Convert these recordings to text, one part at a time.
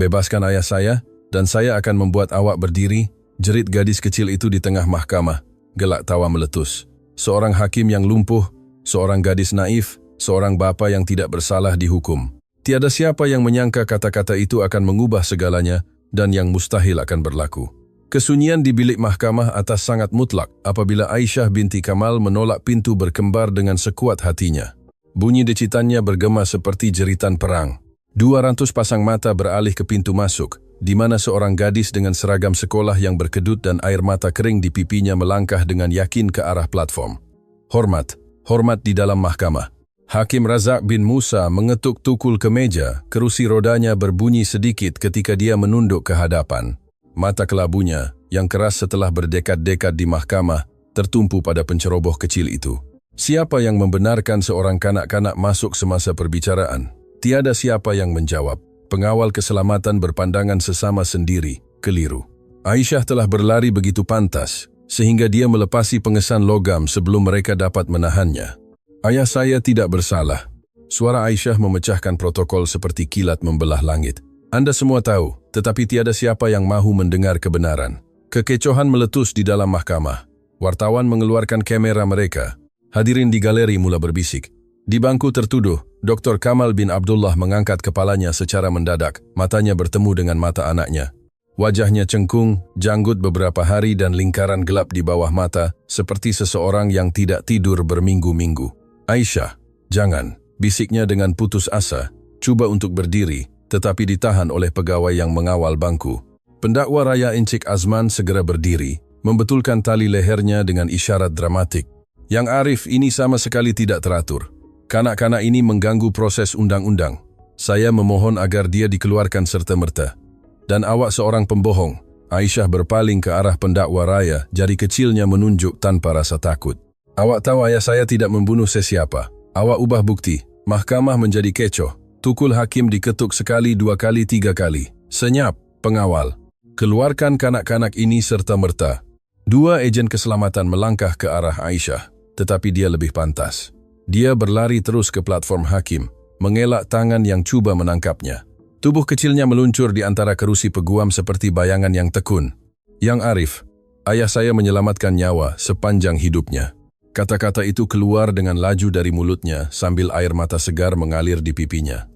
Bebaskan ayah saya, dan saya akan membuat awak berdiri, jerit gadis kecil itu di tengah mahkamah. Gelak tawa meletus. Seorang hakim yang lumpuh, seorang gadis naif, seorang bapa yang tidak bersalah dihukum. Tiada siapa yang menyangka kata-kata itu akan mengubah segalanya dan yang mustahil akan berlaku. Kesunyian di bilik mahkamah atas sangat mutlak apabila Aisyah binti Kamal menolak pintu berkembar dengan sekuat hatinya. Bunyi decitannya bergema seperti jeritan perang. 200 pasang mata beralih ke pintu masuk, di mana seorang gadis dengan seragam sekolah yang berkedut dan air mata kering di pipinya melangkah dengan yakin ke arah platform. Hormat, hormat di dalam mahkamah. Hakim Razak bin Musa mengetuk tukul ke meja, kerusi rodanya berbunyi sedikit ketika dia menunduk ke hadapan. Mata kelabunya, yang keras setelah berdekad-dekad di mahkamah, tertumpu pada penceroboh kecil itu. Siapa yang membenarkan seorang kanak-kanak masuk semasa perbicaraan? Tiada siapa yang menjawab. Pengawal keselamatan berpandangan sesama sendiri, keliru. Aisyah telah berlari begitu pantas, sehingga dia melepasi pengesan logam sebelum mereka dapat menahannya. Ayah saya tidak bersalah. Suara Aisyah memecahkan protokol seperti kilat membelah langit. Anda semua tahu, tetapi tiada siapa yang mahu mendengar kebenaran. Kekecohan meletus di dalam mahkamah. Wartawan mengeluarkan kamera mereka. Hadirin di galeri mula berbisik. Di bangku tertuduh, Dr. Kamal bin Abdullah mengangkat kepalanya secara mendadak, matanya bertemu dengan mata anaknya. Wajahnya cengkung, janggut beberapa hari dan lingkaran gelap di bawah mata, seperti seseorang yang tidak tidur berminggu-minggu. Aisyah, jangan, bisiknya dengan putus asa, coba untuk berdiri, tetapi ditahan oleh pegawai yang mengawal bangku. Pendakwa Raya Encik Azman segera berdiri, membetulkan tali lehernya dengan isyarat dramatik. Yang Arif ini sama sekali tidak teratur. Kanak-kanak ini mengganggu proses undang-undang. Saya memohon agar dia dikeluarkan serta-merta. Dan awak seorang pembohong. Aisyah berpaling ke arah pendakwa Raya, jari kecilnya menunjuk tanpa rasa takut. Awak tahu ayah saya tidak membunuh sesiapa. Awak ubah bukti. Mahkamah menjadi kecoh. Tukul hakim diketuk sekali, 2 kali, 3 kali. Senyap, pengawal. Keluarkan kanak-kanak ini serta-merta. 2 ejen keselamatan melangkah ke arah Aisyah, tetapi dia lebih pantas. Dia berlari terus ke platform hakim, mengelak tangan yang cuba menangkapnya. Tubuh kecilnya meluncur di antara kerusi peguam seperti bayangan yang tekun. Yang Arif, ayah saya menyelamatkan nyawa sepanjang hidupnya. Kata-kata itu keluar dengan laju dari mulutnya sambil air mata segar mengalir di pipinya.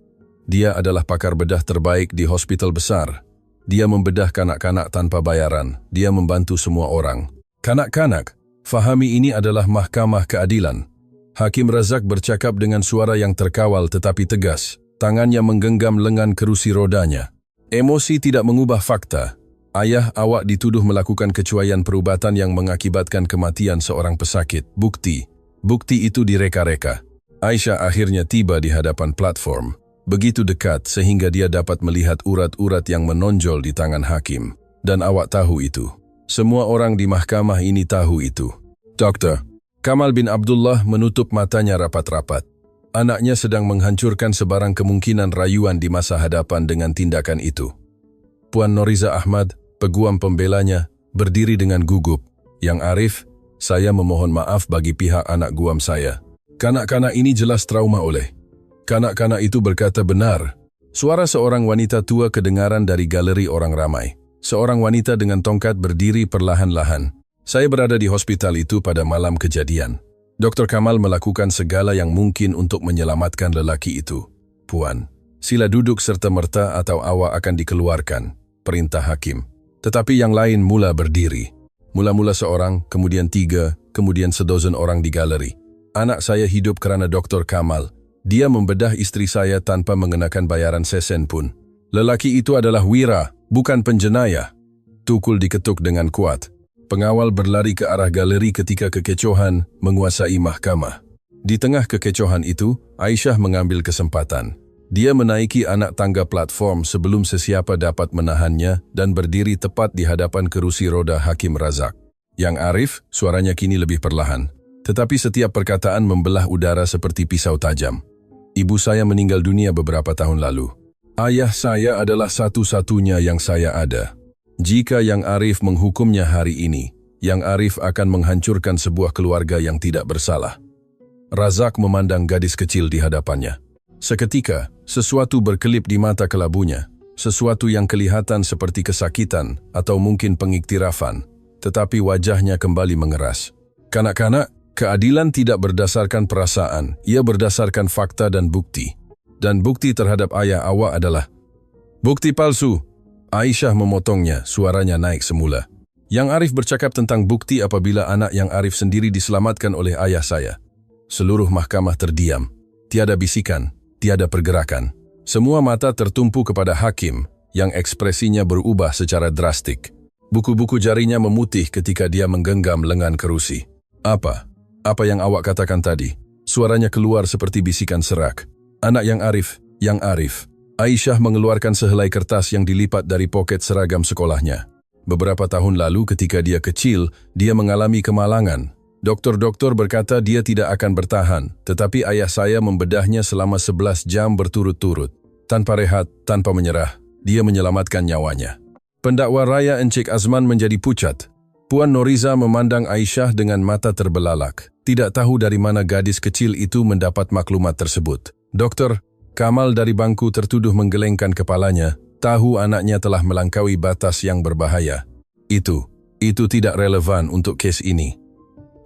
Dia adalah pakar bedah terbaik di hospital besar. Dia membedah kanak-kanak tanpa bayaran. Dia membantu semua orang. Kanak-kanak, fahami ini adalah mahkamah keadilan. Hakim Razak bercakap dengan suara yang terkawal tetapi tegas. Tangannya menggenggam lengan kerusi rodanya. Emosi tidak mengubah fakta. Ayah awak dituduh melakukan kecuaian perubatan yang mengakibatkan kematian seorang pesakit. Bukti itu direka-reka. Aisyah akhirnya tiba di hadapan platform. Begitu dekat sehingga dia dapat melihat urat-urat yang menonjol di tangan hakim. Dan awak tahu itu. Semua orang di mahkamah ini tahu itu. Dokter, Kamal bin Abdullah menutup matanya rapat-rapat. Anaknya sedang menghancurkan sebarang kemungkinan rayuan di masa hadapan dengan tindakan itu. Puan Noriza Ahmad, peguam pembelanya, berdiri dengan gugup. Yang Arif, saya memohon maaf bagi pihak anak guam saya. Kanak-kanak ini jelas trauma oleh. Kanak-kanak itu berkata benar. Suara seorang wanita tua kedengaran dari galeri orang ramai. Seorang wanita dengan tongkat berdiri perlahan-lahan. Saya berada di hospital itu pada malam kejadian. Dr. Kamal melakukan segala yang mungkin untuk menyelamatkan lelaki itu. Puan, sila duduk serta-merta atau awak akan dikeluarkan. Perintah hakim. Tetapi yang lain mula berdiri. Mula-mula seorang, kemudian 3, kemudian sedozen orang di galeri. Anak saya hidup karena Dr. Kamal. Dia membedah istri saya tanpa mengenakan bayaran sesen pun. Lelaki itu adalah Wira, bukan penjenayah. Tukul diketuk dengan kuat. Pengawal berlari ke arah galeri ketika kekecohan menguasai mahkamah. Di tengah kekecohan itu, Aisyah mengambil kesempatan. Dia menaiki anak tangga platform sebelum sesiapa dapat menahannya dan berdiri tepat di hadapan kerusi roda Hakim Razak. Yang Arif, suaranya kini lebih perlahan. Tetapi setiap perkataan membelah udara seperti pisau tajam. Ibu saya meninggal dunia beberapa tahun lalu. Ayah saya adalah satu-satunya yang saya ada. Jika Yang Arif menghukumnya hari ini, Yang Arif akan menghancurkan sebuah keluarga yang tidak bersalah. Razak memandang gadis kecil di hadapannya. Seketika, sesuatu berkelip di mata kelabunya. sesuatu yang kelihatan seperti kesakitan atau mungkin pengiktirafan, tetapi wajahnya kembali mengeras. Kanak-kanak, keadilan tidak berdasarkan perasaan, ia berdasarkan fakta dan bukti. Dan bukti terhadap ayah awak adalah bukti palsu. Aisyah memotongnya, suaranya naik semula. Yang Arif bercakap tentang bukti apabila anak yang Arif sendiri diselamatkan oleh ayah saya. Seluruh mahkamah terdiam. Tiada bisikan, tiada pergerakan. Semua mata tertumpu kepada hakim yang ekspresinya berubah secara drastik. Buku-buku jarinya memutih ketika dia menggenggam lengan kerusi. Apa? Apa yang awak katakan tadi? Suaranya keluar seperti bisikan serak. Anak yang Arif, yang Arif. Aisyah mengeluarkan sehelai kertas yang dilipat dari poket seragam sekolahnya. Beberapa tahun lalu ketika dia kecil, dia mengalami kemalangan. Doktor-doktor berkata dia tidak akan bertahan, tetapi ayah saya membedahnya selama 11 jam berturut-turut. Tanpa rehat, tanpa menyerah, dia menyelamatkan nyawanya. Pendakwa raya Encik Azman menjadi pucat. Puan Noriza memandang Aisyah dengan mata terbelalak. Tidak tahu dari mana gadis kecil itu mendapat maklumat tersebut. Dokter, Kamal dari bangku tertuduh menggelengkan kepalanya, tahu anaknya telah melampaui batas yang berbahaya. Itu tidak relevan untuk kes ini.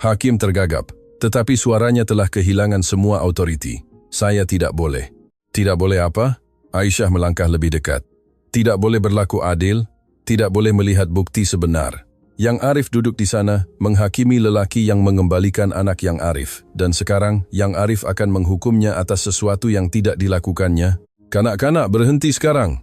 Hakim tergagap, tetapi suaranya telah kehilangan semua autoriti. Saya tidak boleh. Tidak boleh apa? Aisyah melangkah lebih dekat. Tidak boleh berlaku adil, tidak boleh melihat bukti sebenar. Yang Arif duduk di sana, menghakimi lelaki yang mengembalikan anak yang Arif. Dan sekarang, yang Arif akan menghukumnya atas sesuatu yang tidak dilakukannya. Kanak-kanak, berhenti sekarang.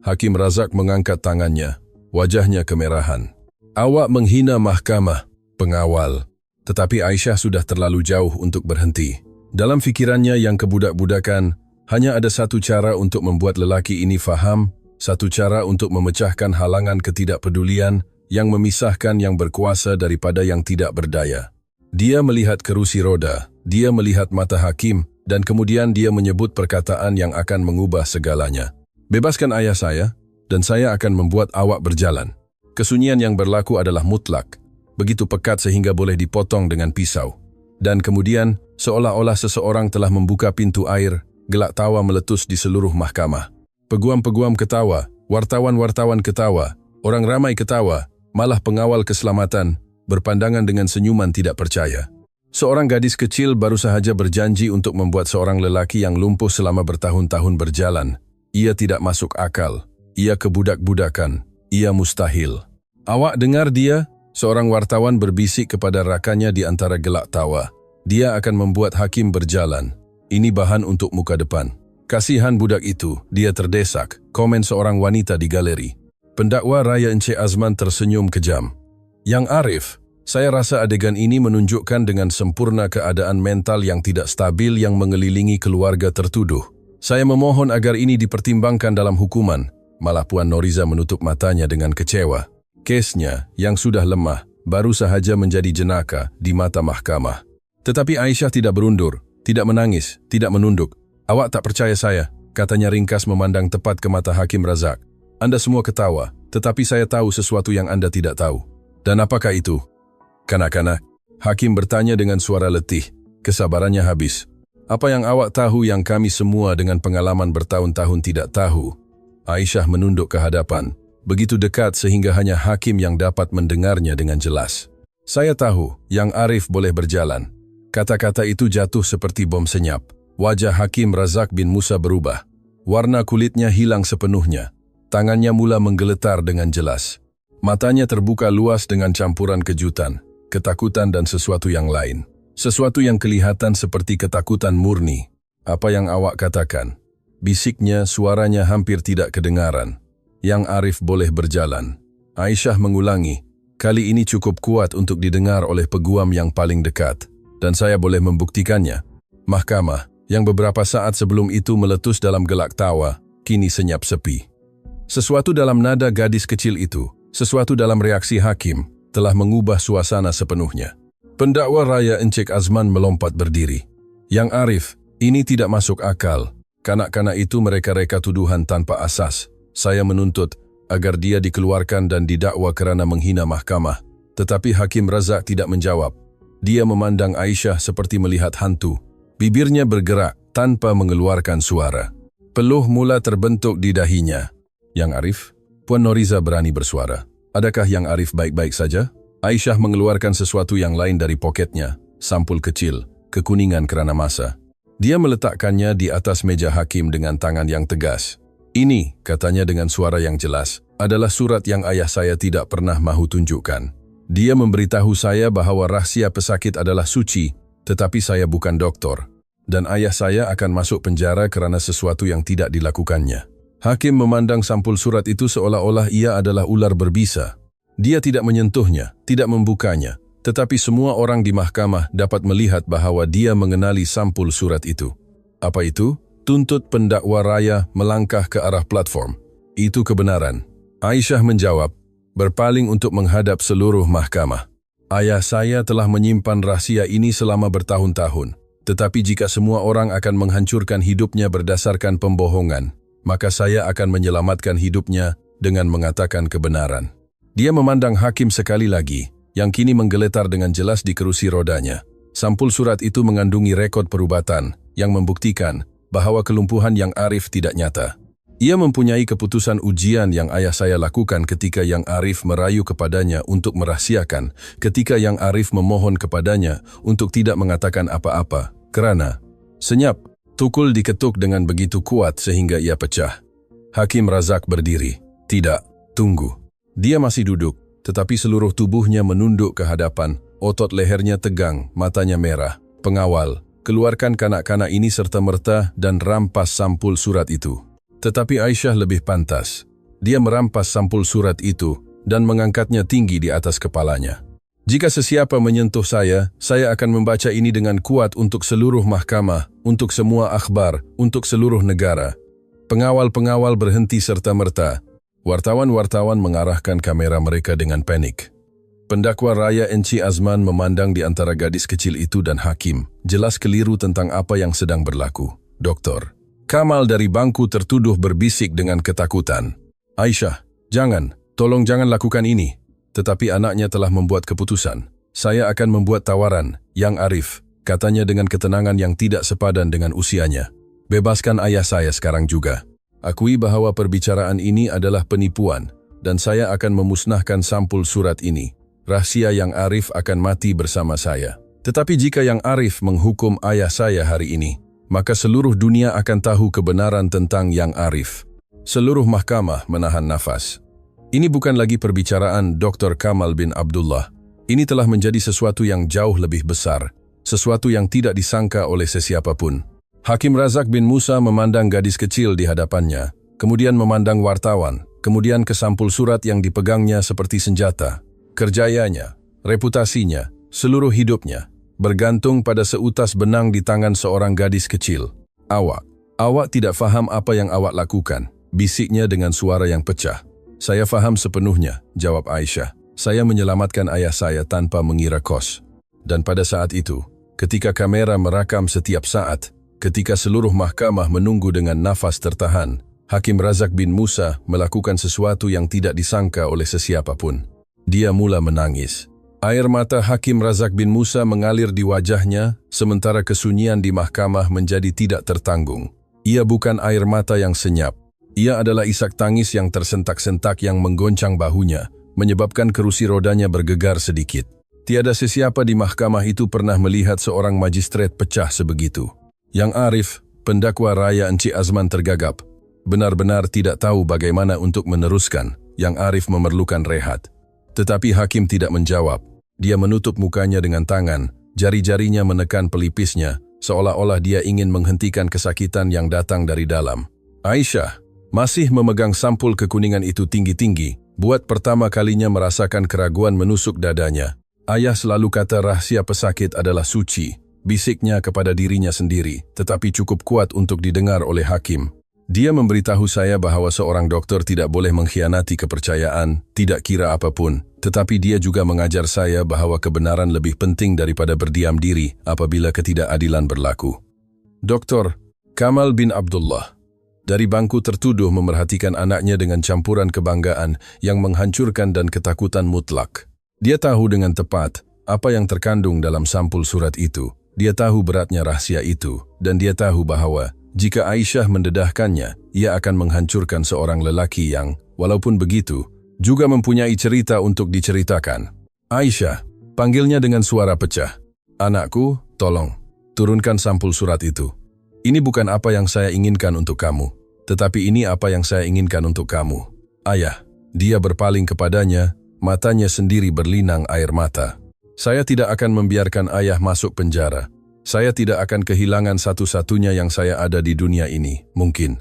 Hakim Razak mengangkat tangannya. Wajahnya kemerahan. Awak menghina mahkamah, pengawal. Tetapi Aisyah sudah terlalu jauh untuk berhenti. Dalam fikirannya yang kebudak-budakan, hanya ada satu cara untuk membuat lelaki ini faham, satu cara untuk memecahkan halangan ketidakpedulian yang memisahkan yang berkuasa daripada yang tidak berdaya. Dia melihat kerusi roda, dia melihat mata hakim, dan kemudian dia menyebut perkataan yang akan mengubah segalanya. Bebaskan ayah saya, dan saya akan membuat awak berjalan. Kesunyian yang berlaku adalah mutlak. Begitu pekat sehingga boleh dipotong dengan pisau. Dan kemudian, seolah-olah seseorang telah membuka pintu air, gelak tawa meletus di seluruh mahkamah. Peguam-peguam ketawa, wartawan-wartawan ketawa, orang ramai ketawa, malah pengawal keselamatan berpandangan dengan senyuman tidak percaya. Seorang gadis kecil baru sahaja berjanji untuk membuat seorang lelaki yang lumpuh selama bertahun-tahun berjalan. Ia tidak masuk akal, ia kebudak-budakan, ia mustahil. Awak dengar dia? Seorang wartawan berbisik kepada rakannya di antara gelak tawa. Dia akan membuat hakim berjalan. Ini bahan untuk muka depan. Kasihan budak itu, dia terdesak, komen seorang wanita di galeri. Pendakwa raya Encik Azman tersenyum kejam. Yang Arif, saya rasa adegan ini menunjukkan dengan sempurna keadaan mental yang tidak stabil yang mengelilingi keluarga tertuduh. Saya memohon agar ini dipertimbangkan dalam hukuman. Malah Puan Noriza menutup matanya dengan kecewa. Kesnya, yang sudah lemah, baru sahaja menjadi jenaka di mata mahkamah. Tetapi Aisyah tidak berundur, tidak menangis, tidak menunduk. Awak tak percaya saya, katanya ringkas memandang tepat ke mata Hakim Razak. Anda semua ketawa, tetapi saya tahu sesuatu yang Anda tidak tahu. Dan apakah itu? Kanak-kanak, Hakim bertanya dengan suara letih, kesabarannya habis. Apa yang awak tahu yang kami semua dengan pengalaman bertahun-tahun tidak tahu? Aisyah menunduk ke hadapan. Begitu dekat sehingga hanya hakim yang dapat mendengarnya dengan jelas. Saya tahu, yang Arif boleh berjalan. Kata-kata itu jatuh seperti bom senyap. Wajah Hakim Razak bin Musa berubah. Warna kulitnya hilang sepenuhnya. Tangannya mula menggeletar dengan jelas. Matanya terbuka luas dengan campuran kejutan, ketakutan dan sesuatu yang lain. Sesuatu yang kelihatan seperti ketakutan murni. Apa yang awak katakan? Bisiknya, suaranya hampir tidak kedengaran. Yang Arif boleh berjalan. Aisyah mengulangi, kali ini cukup kuat untuk didengar oleh peguam yang paling dekat. Dan saya boleh membuktikannya. Mahkamah, yang beberapa saat sebelum itu meletus dalam gelak tawa, kini senyap sepi. Sesuatu dalam nada gadis kecil itu, sesuatu dalam reaksi hakim, telah mengubah suasana sepenuhnya. Pendakwa raya Encik Azman melompat berdiri. Yang Arif, ini tidak masuk akal. Kanak-kanak itu mereka-reka tuduhan tanpa asas. Saya menuntut agar dia dikeluarkan dan didakwa kerana menghina mahkamah. Tetapi Hakim Razak tidak menjawab. Dia memandang Aisyah seperti melihat hantu. Bibirnya bergerak tanpa mengeluarkan suara. Peluh mula terbentuk di dahinya. Yang Arif? Puan Noriza berani bersuara. Adakah Yang Arif baik-baik saja? Aisyah mengeluarkan sesuatu yang lain dari poketnya, sampul kecil, kekuningan kerana masa. Dia meletakkannya di atas meja hakim dengan tangan yang tegas. Ini, katanya dengan suara yang jelas, adalah surat yang ayah saya tidak pernah mahu tunjukkan. Dia memberitahu saya bahawa rahsia pesakit adalah suci, tetapi saya bukan doktor. Dan ayah saya akan masuk penjara kerana sesuatu yang tidak dilakukannya. Hakim memandang sampul surat itu seolah-olah ia adalah ular berbisa. Dia tidak menyentuhnya, tidak membukanya, tetapi semua orang di mahkamah dapat melihat bahawa dia mengenali sampul surat itu. Apa itu? Tuntut pendakwa raya melangkah ke arah platform. Itu kebenaran. Aisyah menjawab, berpaling untuk menghadap seluruh mahkamah. Ayah saya telah menyimpan rahsia ini selama bertahun-tahun. Tetapi jika semua orang akan menghancurkan hidupnya berdasarkan pembohongan, maka saya akan menyelamatkan hidupnya dengan mengatakan kebenaran. Dia memandang hakim sekali lagi, yang kini menggeletar dengan jelas di kerusi rodanya. Sampul surat itu mengandungi rekod perubatan yang membuktikan bahawa kelumpuhan Yang Arif tidak nyata. Ia mempunyai keputusan ujian yang ayah saya lakukan ketika Yang Arif merayu kepadanya untuk merahsiakan, ketika Yang Arif memohon kepadanya untuk tidak mengatakan apa-apa, kerana senyap, tukul diketuk dengan begitu kuat sehingga ia pecah. Hakim Razak berdiri. Tidak, tunggu. Dia masih duduk, tetapi seluruh tubuhnya menunduk ke hadapan, otot lehernya tegang, matanya merah. Pengawal, keluarkan kanak-kanak ini serta-merta dan rampas sampul surat itu. Tetapi Aisyah lebih pantas. Dia merampas sampul surat itu dan mengangkatnya tinggi di atas kepalanya. Jika sesiapa menyentuh saya akan membaca ini dengan kuat untuk seluruh mahkamah, untuk semua akhbar, untuk seluruh negara. Pengawal-pengawal berhenti serta-merta. Wartawan-wartawan mengarahkan kamera mereka dengan panik. Pendakwa raya Encik Azman memandang di antara gadis kecil itu dan hakim, jelas keliru tentang apa yang sedang berlaku. Doktor Kamal dari bangku tertuduh berbisik dengan ketakutan. Aisyah, jangan, tolong jangan lakukan ini. Tetapi anaknya telah membuat keputusan. Saya akan membuat tawaran, Yang Arif, katanya dengan ketenangan yang tidak sepadan dengan usianya. Bebaskan ayah saya sekarang juga. Akui bahawa perbicaraan ini adalah penipuan, dan saya akan memusnahkan sampul surat ini. Rahsia Yang Arif akan mati bersama saya. Tetapi jika Yang Arif menghukum ayah saya hari ini, maka seluruh dunia akan tahu kebenaran tentang Yang Arif. Seluruh mahkamah menahan nafas. Ini bukan lagi perbicaraan Dr. Kamal bin Abdullah. Ini telah menjadi sesuatu yang jauh lebih besar, sesuatu yang tidak disangka oleh sesiapa pun. Hakim Razak bin Musa memandang gadis kecil di hadapannya, kemudian memandang wartawan, kemudian ke sampul surat yang dipegangnya seperti senjata. Kerjayanya, reputasinya, seluruh hidupnya, bergantung pada seutas benang di tangan seorang gadis kecil. Awak tidak faham apa yang awak lakukan, bisiknya dengan suara yang pecah. Saya faham sepenuhnya, jawab Aisyah. Saya menyelamatkan ayah saya tanpa mengira kos. Dan pada saat itu, ketika kamera merakam setiap saat, ketika seluruh mahkamah menunggu dengan nafas tertahan, Hakim Razak bin Musa melakukan sesuatu yang tidak disangka oleh sesiapa pun. Dia mula menangis. Air mata Hakim Razak bin Musa mengalir di wajahnya, sementara kesunyian di mahkamah menjadi tidak tertanggung. Ia bukan air mata yang senyap. Ia adalah isak tangis yang tersentak-sentak yang menggoncang bahunya, menyebabkan kerusi rodanya bergegar sedikit. Tiada sesiapa di mahkamah itu pernah melihat seorang magistrat pecah sebegitu. Yang Arif, pendakwa raya Encik Azman tergagap. Benar-benar tidak tahu bagaimana untuk meneruskan. Yang Arif memerlukan rehat. Tetapi hakim tidak menjawab. Dia menutup mukanya dengan tangan, jari-jarinya menekan pelipisnya, seolah-olah dia ingin menghentikan kesakitan yang datang dari dalam. Aisyah masih memegang sampul kekuningan itu tinggi-tinggi, buat pertama kalinya merasakan keraguan menusuk dadanya. Ayah selalu kata rahsia pesakit adalah suci, bisiknya kepada dirinya sendiri, tetapi cukup kuat untuk didengar oleh hakim. Dia memberitahu saya bahawa seorang doktor tidak boleh mengkhianati kepercayaan, tidak kira apapun, tetapi dia juga mengajar saya bahawa kebenaran lebih penting daripada berdiam diri apabila ketidakadilan berlaku. Dr. Kamal bin Abdullah dari bangku tertuduh memerhatikan anaknya dengan campuran kebanggaan yang menghancurkan dan ketakutan mutlak. Dia tahu dengan tepat apa yang terkandung dalam sampul surat itu. Dia tahu beratnya rahsia itu, dan dia tahu bahawa Jika Aisyah mendedahkannya, ia akan menghancurkan seorang lelaki yang, walaupun begitu, juga mempunyai cerita untuk diceritakan. Aisyah, panggilnya dengan suara pecah. Anakku, tolong, turunkan sampul surat itu. Ini bukan apa yang saya inginkan untuk kamu, tetapi ini apa yang saya inginkan untuk kamu. Ayah, dia berpaling kepadanya, matanya sendiri berlinang air mata. Saya tidak akan membiarkan ayah masuk penjara. Saya tidak akan kehilangan satu-satunya yang saya ada di dunia ini, mungkin.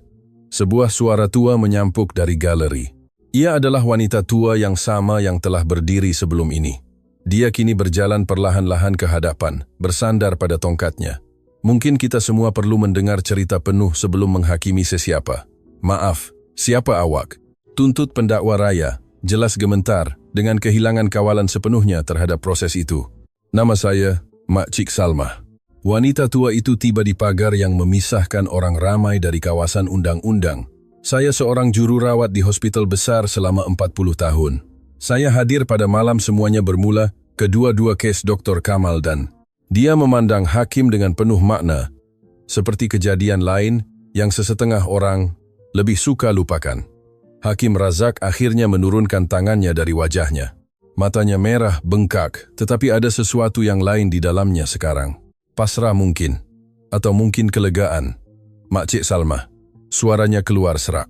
Sebuah suara tua menyampuk dari galeri. Ia adalah wanita tua yang sama yang telah berdiri sebelum ini. Dia kini berjalan perlahan-lahan ke hadapan, bersandar pada tongkatnya. Mungkin kita semua perlu mendengar cerita penuh sebelum menghakimi sesiapa. Maaf, siapa awak? Tuntut pendakwa raya, jelas gemetar, dengan kehilangan kawalan sepenuhnya terhadap proses itu. Nama saya, Makcik Salmah. Wanita tua itu tiba di pagar yang memisahkan orang ramai dari kawasan undang-undang. Saya seorang juru rawat di hospital besar selama 40 tahun. Saya hadir pada malam semuanya bermula, kedua-dua kes Dr. Kamal dan dia memandang hakim dengan penuh makna, seperti kejadian lain yang sesetengah orang lebih suka lupakan. Hakim Razak akhirnya menurunkan tangannya dari wajahnya. Matanya merah, bengkak, tetapi ada sesuatu yang lain di dalamnya sekarang. Pasrah mungkin, atau mungkin kelegaan. Makcik Salmah, suaranya keluar serak.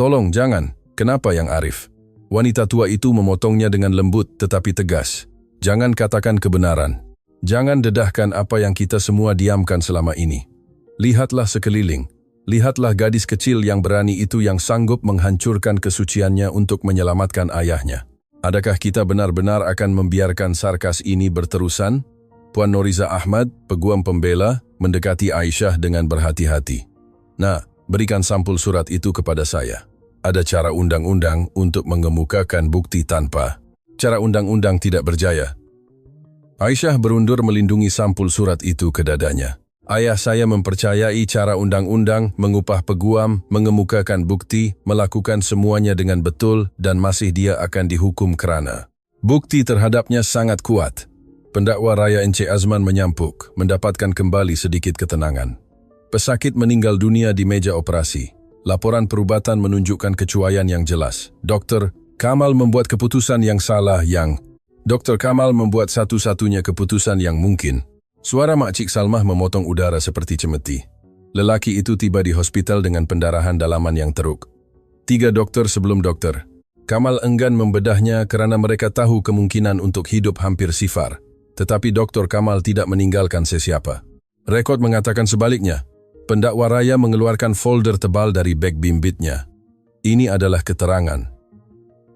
Tolong jangan, kenapa yang Arif? Wanita tua itu memotongnya dengan lembut tetapi tegas. Jangan katakan kebenaran. Jangan dedahkan apa yang kita semua diamkan selama ini. Lihatlah sekeliling. Lihatlah gadis kecil yang berani itu yang sanggup menghancurkan kesuciannya untuk menyelamatkan ayahnya. Adakah kita benar-benar akan membiarkan sarkas ini berterusan? Puan Noriza Ahmad, peguam pembela, mendekati Aisyah dengan berhati-hati. Nah, berikan sampul surat itu kepada saya. Ada cara undang-undang untuk mengemukakan bukti tanpa. Cara undang-undang tidak berjaya. Aisyah berundur melindungi sampul surat itu ke dadanya. Ayah saya mempercayai cara undang-undang, mengupah peguam, mengemukakan bukti, melakukan semuanya dengan betul dan masih dia akan dihukum kerana bukti terhadapnya sangat kuat. Pendakwa raya Encik Azman menyampuk, mendapatkan kembali sedikit ketenangan. Pesakit meninggal dunia di meja operasi. Laporan perubatan menunjukkan kecuaian yang jelas. Dr. Kamal membuat keputusan yang salah Dr. Kamal membuat satu-satunya keputusan yang mungkin. Suara Makcik Salmah memotong udara seperti cemeti. Lelaki itu tiba di hospital dengan pendarahan dalaman yang teruk. 3 dokter sebelum dokter. Kamal enggan membedahnya kerana mereka tahu kemungkinan untuk hidup hampir sifar. Tetapi Dr. Kamal tidak meninggalkan sesiapa. Rekod mengatakan sebaliknya. Pendakwa raya mengeluarkan folder tebal dari beg bimbitnya. Ini adalah keterangan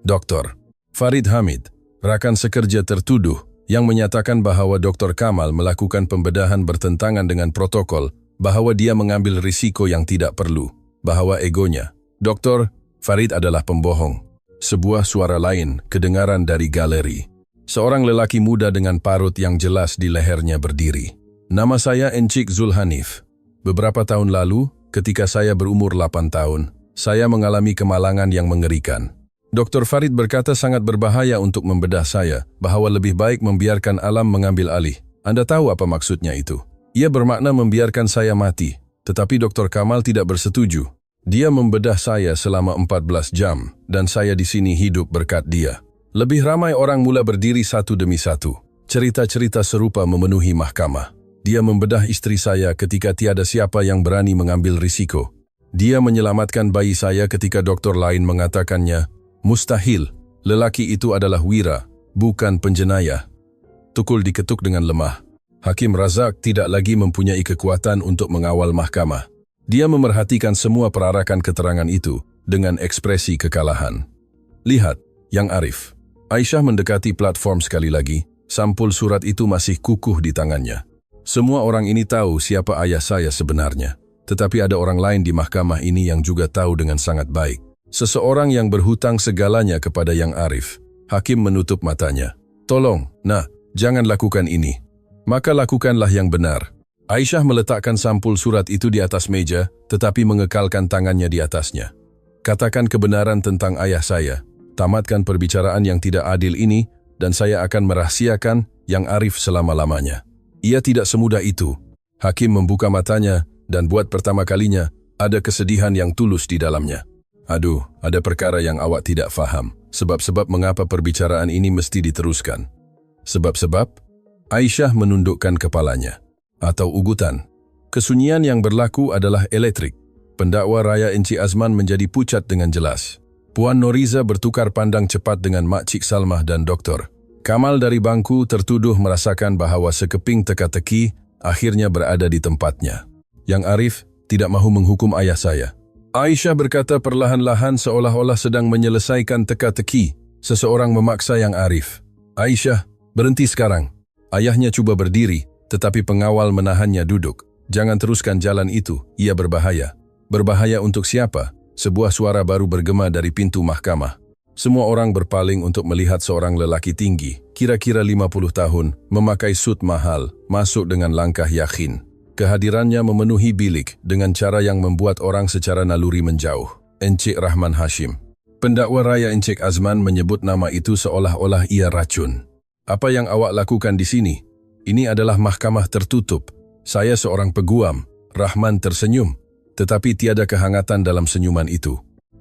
Dr. Farid Hamid, rakan sekerja tertuduh, yang menyatakan bahwa Dr. Kamal melakukan pembedahan bertentangan dengan protokol, bahwa dia mengambil risiko yang tidak perlu, bahwa egonya. Dr. Farid adalah pembohong. Sebuah suara lain kedengaran dari galeri. Seorang lelaki muda dengan parut yang jelas di lehernya berdiri. Nama saya Encik Zulhanif. Beberapa tahun lalu, ketika saya berumur 8 tahun, saya mengalami kemalangan yang mengerikan. Dr. Farid berkata sangat berbahaya untuk membedah saya, bahwa lebih baik membiarkan alam mengambil alih. Anda tahu apa maksudnya itu? Ia bermakna membiarkan saya mati, tetapi Dr. Kamal tidak bersetuju. Dia membedah saya selama 14 jam, dan saya di sini hidup berkat dia. Lebih ramai orang mula berdiri satu demi satu. Cerita-cerita serupa memenuhi mahkamah. Dia membedah istri saya ketika tiada siapa yang berani mengambil risiko. Dia menyelamatkan bayi saya ketika doktor lain mengatakannya, mustahil, lelaki itu adalah wira, bukan penjenayah. Tukul diketuk dengan lemah. Hakim Razak tidak lagi mempunyai kekuatan untuk mengawal mahkamah. Dia memerhatikan semua perarakan keterangan itu dengan ekspresi kekalahan. Lihat, Yang Arif. Aisyah mendekati platform sekali lagi. Sampul surat itu masih kukuh di tangannya. Semua orang ini tahu siapa ayah saya sebenarnya. Tetapi ada orang lain di mahkamah ini yang juga tahu dengan sangat baik. Seseorang yang berhutang segalanya kepada Yang Arif. Hakim menutup matanya. Tolong, jangan lakukan ini. Maka lakukanlah yang benar. Aisyah meletakkan sampul surat itu di atas meja, tetapi mengekalkan tangannya di atasnya. Katakan kebenaran tentang ayah saya. Tamatkan perbicaraan yang tidak adil ini, dan saya akan merahasiakan Yang Arif selama-lamanya. Ia tidak semudah itu. Hakim membuka matanya, Dan buat pertama kalinya, ada kesedihan yang tulus di dalamnya. Aduh, ada perkara yang awak tidak faham. Sebab-sebab mengapa perbicaraan ini mesti diteruskan. Sebab-sebab, Aisyah menundukkan kepalanya. Atau ugutan. Kesunyian yang berlaku adalah elektrik. Pendakwa Raya Encik Azman menjadi pucat dengan jelas. Puan Noriza bertukar pandang cepat dengan Makcik Salmah dan Doktor. Kamal dari bangku tertuduh merasakan bahawa sekeping teka-teki akhirnya berada di tempatnya. Yang Arif tidak mahu menghukum ayah saya. Aisyah berkata perlahan-lahan seolah-olah sedang menyelesaikan teka-teki. Seseorang memaksa Yang Arif. Aisyah, berhenti sekarang. Ayahnya cuba berdiri, tetapi pengawal menahannya duduk. Jangan teruskan jalan itu, ia berbahaya. Berbahaya untuk siapa? Sebuah suara baru bergema dari pintu mahkamah. Semua orang berpaling untuk melihat seorang lelaki tinggi, kira-kira 50 tahun, memakai sut mahal, masuk dengan langkah yakin. Kehadirannya memenuhi bilik dengan cara yang membuat orang secara naluri menjauh. Encik Rahman Hashim. Pendakwa Raya Encik Azman menyebut nama itu seolah-olah ia racun. Apa yang awak lakukan di sini? Ini adalah mahkamah tertutup. Saya seorang peguam. Rahman tersenyum. Tetapi tiada kehangatan dalam senyuman itu.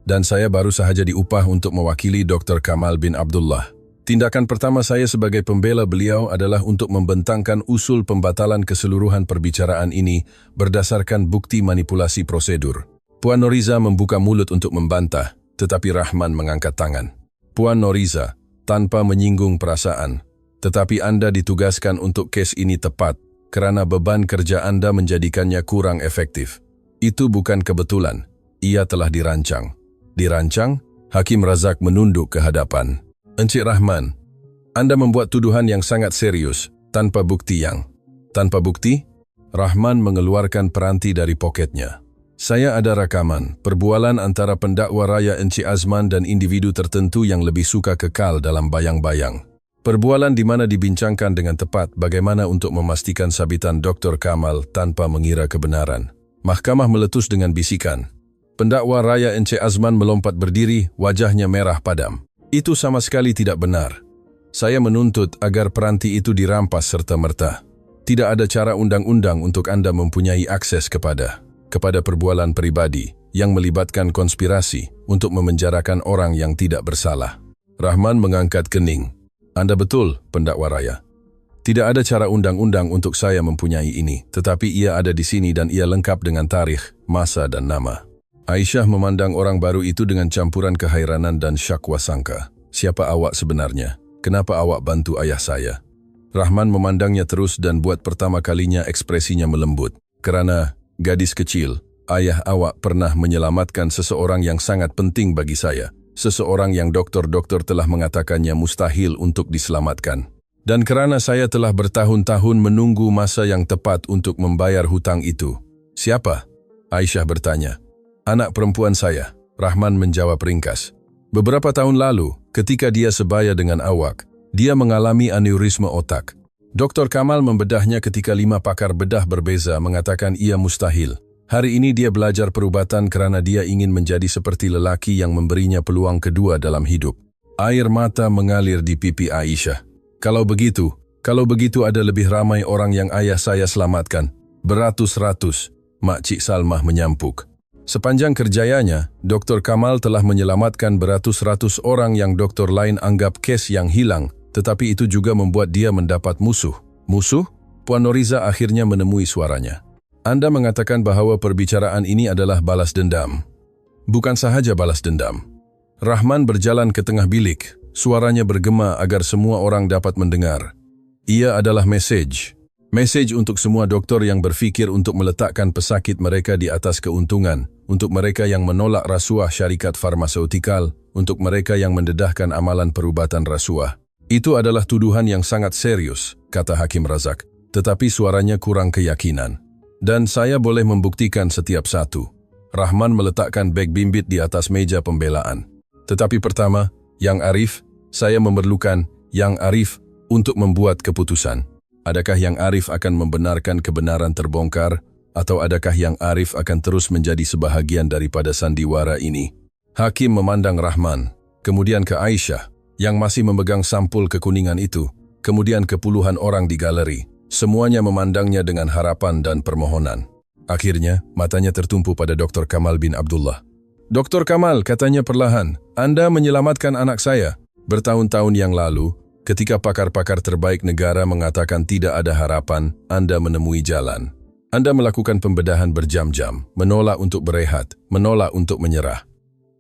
Dan saya baru sahaja diupah untuk mewakili Dr. Kamal bin Abdullah. Tindakan pertama saya sebagai pembela beliau adalah untuk membentangkan usul pembatalan keseluruhan perbicaraan ini berdasarkan bukti manipulasi prosedur. Puan Noriza membuka mulut untuk membantah, tetapi Rahman mengangkat tangan. Puan Noriza, tanpa menyinggung perasaan, tetapi Anda ditugaskan untuk kes ini tepat, kerana beban kerja Anda menjadikannya kurang efektif. Itu bukan kebetulan, ia telah dirancang. Dirancang, Hakim Razak menunduk ke hadapan. Encik Rahman, Anda membuat tuduhan yang sangat serius, tanpa bukti yang. Tanpa bukti? Rahman mengeluarkan peranti dari poketnya. Saya ada rakaman, perbualan antara pendakwa Raya Encik Azman dan individu tertentu yang lebih suka kekal dalam bayang-bayang. Perbualan di mana dibincangkan dengan tepat bagaimana untuk memastikan sabitan Dr. Kamal tanpa mengira kebenaran. Mahkamah meletus dengan bisikan. Pendakwa Raya Encik Azman melompat berdiri, wajahnya merah padam. Itu sama sekali tidak benar. Saya menuntut agar peranti itu dirampas serta-merta. Tidak ada cara undang-undang untuk Anda mempunyai akses kepada perbualan pribadi yang melibatkan konspirasi untuk memenjarakan orang yang tidak bersalah. Rahman mengangkat kening. Anda betul, pendakwa Raya. Tidak ada cara undang-undang untuk saya mempunyai ini, tetapi ia ada di sini dan ia lengkap dengan tarikh, masa dan nama. Aisyah memandang orang baru itu dengan campuran kehairanan dan syakwa sangka. Siapa awak sebenarnya? Kenapa awak bantu ayah saya? Rahman memandangnya terus dan buat pertama kalinya ekspresinya melembut. Kerana, gadis kecil, ayah awak pernah menyelamatkan seseorang yang sangat penting bagi saya. Seseorang yang doktor-doktor telah mengatakannya mustahil untuk diselamatkan. Dan kerana saya telah bertahun-tahun menunggu masa yang tepat untuk membayar hutang itu. Siapa? Aisyah bertanya. Anak perempuan saya, Rahman menjawab ringkas. Beberapa tahun lalu, ketika dia sebaya dengan awak, dia mengalami aneurisma otak. Dr. Kamal membedahnya ketika 5 pakar bedah berbeza mengatakan ia mustahil. Hari ini dia belajar perubatan kerana dia ingin menjadi seperti lelaki yang memberinya peluang kedua dalam hidup. Air mata mengalir di pipi Aisyah. Kalau begitu ada lebih ramai orang yang ayah saya selamatkan. Beratus-ratus, Makcik Salmah menyampuk. Sepanjang kerjayanya, Dr. Kamal telah menyelamatkan beratus-ratus orang yang doktor lain anggap kes yang hilang, tetapi itu juga membuat dia mendapat musuh. Musuh? Puan Noriza akhirnya menemui suaranya. Anda mengatakan bahawa perbicaraan ini adalah balas dendam. Bukan sahaja balas dendam. Rahman berjalan ke tengah bilik. Suaranya bergema agar semua orang dapat mendengar. Ia adalah mesej. Mesej untuk semua doktor yang berfikir untuk meletakkan pesakit mereka di atas keuntungan, untuk mereka yang menolak rasuah syarikat farmaseutikal, untuk mereka yang mendedahkan amalan perubatan rasuah. Itu adalah tuduhan yang sangat serius, kata Hakim Razak, tetapi suaranya kurang keyakinan. Dan saya boleh membuktikan setiap satu. Rahman meletakkan beg bimbit di atas meja pembelaan. Tetapi pertama, Yang Arif, saya memerlukan Yang Arif untuk membuat keputusan. Adakah Yang Arif akan membenarkan kebenaran terbongkar, atau adakah Yang Arif akan terus menjadi sebahagian daripada sandiwara ini? Hakim memandang Rahman, kemudian ke Aisyah, yang masih memegang sampul kekuningan itu, kemudian ke puluhan orang di galeri. Semuanya memandangnya dengan harapan dan permohonan. Akhirnya, matanya tertumpu pada Dr. Kamal bin Abdullah. "Dr. Kamal," katanya perlahan, "Anda menyelamatkan anak saya. Bertahun-tahun yang lalu, ketika pakar-pakar terbaik negara mengatakan tidak ada harapan, Anda menemui jalan. Anda melakukan pembedahan berjam-jam, menolak untuk berehat, menolak untuk menyerah.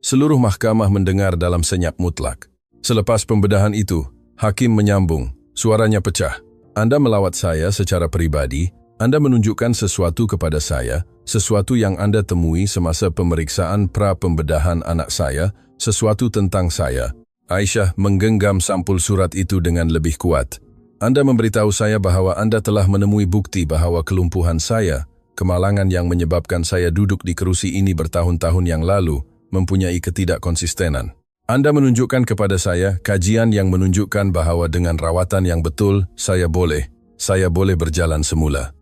Seluruh mahkamah mendengar dalam senyap mutlak. Selepas pembedahan itu, hakim menyambung, suaranya pecah. Anda melawat saya secara pribadi, Anda menunjukkan sesuatu kepada saya, sesuatu yang Anda temui semasa pemeriksaan pra-pembedahan anak saya, sesuatu tentang saya." Aisyah menggenggam sampul surat itu dengan lebih kuat. "Anda memberitahu saya bahwa Anda telah menemui bukti bahwa kelumpuhan saya, kemalangan yang menyebabkan saya duduk di kerusi ini bertahun-tahun yang lalu, mempunyai ketidakkonsistenan. Anda menunjukkan kepada saya kajian yang menunjukkan bahwa dengan rawatan yang betul, saya boleh berjalan semula."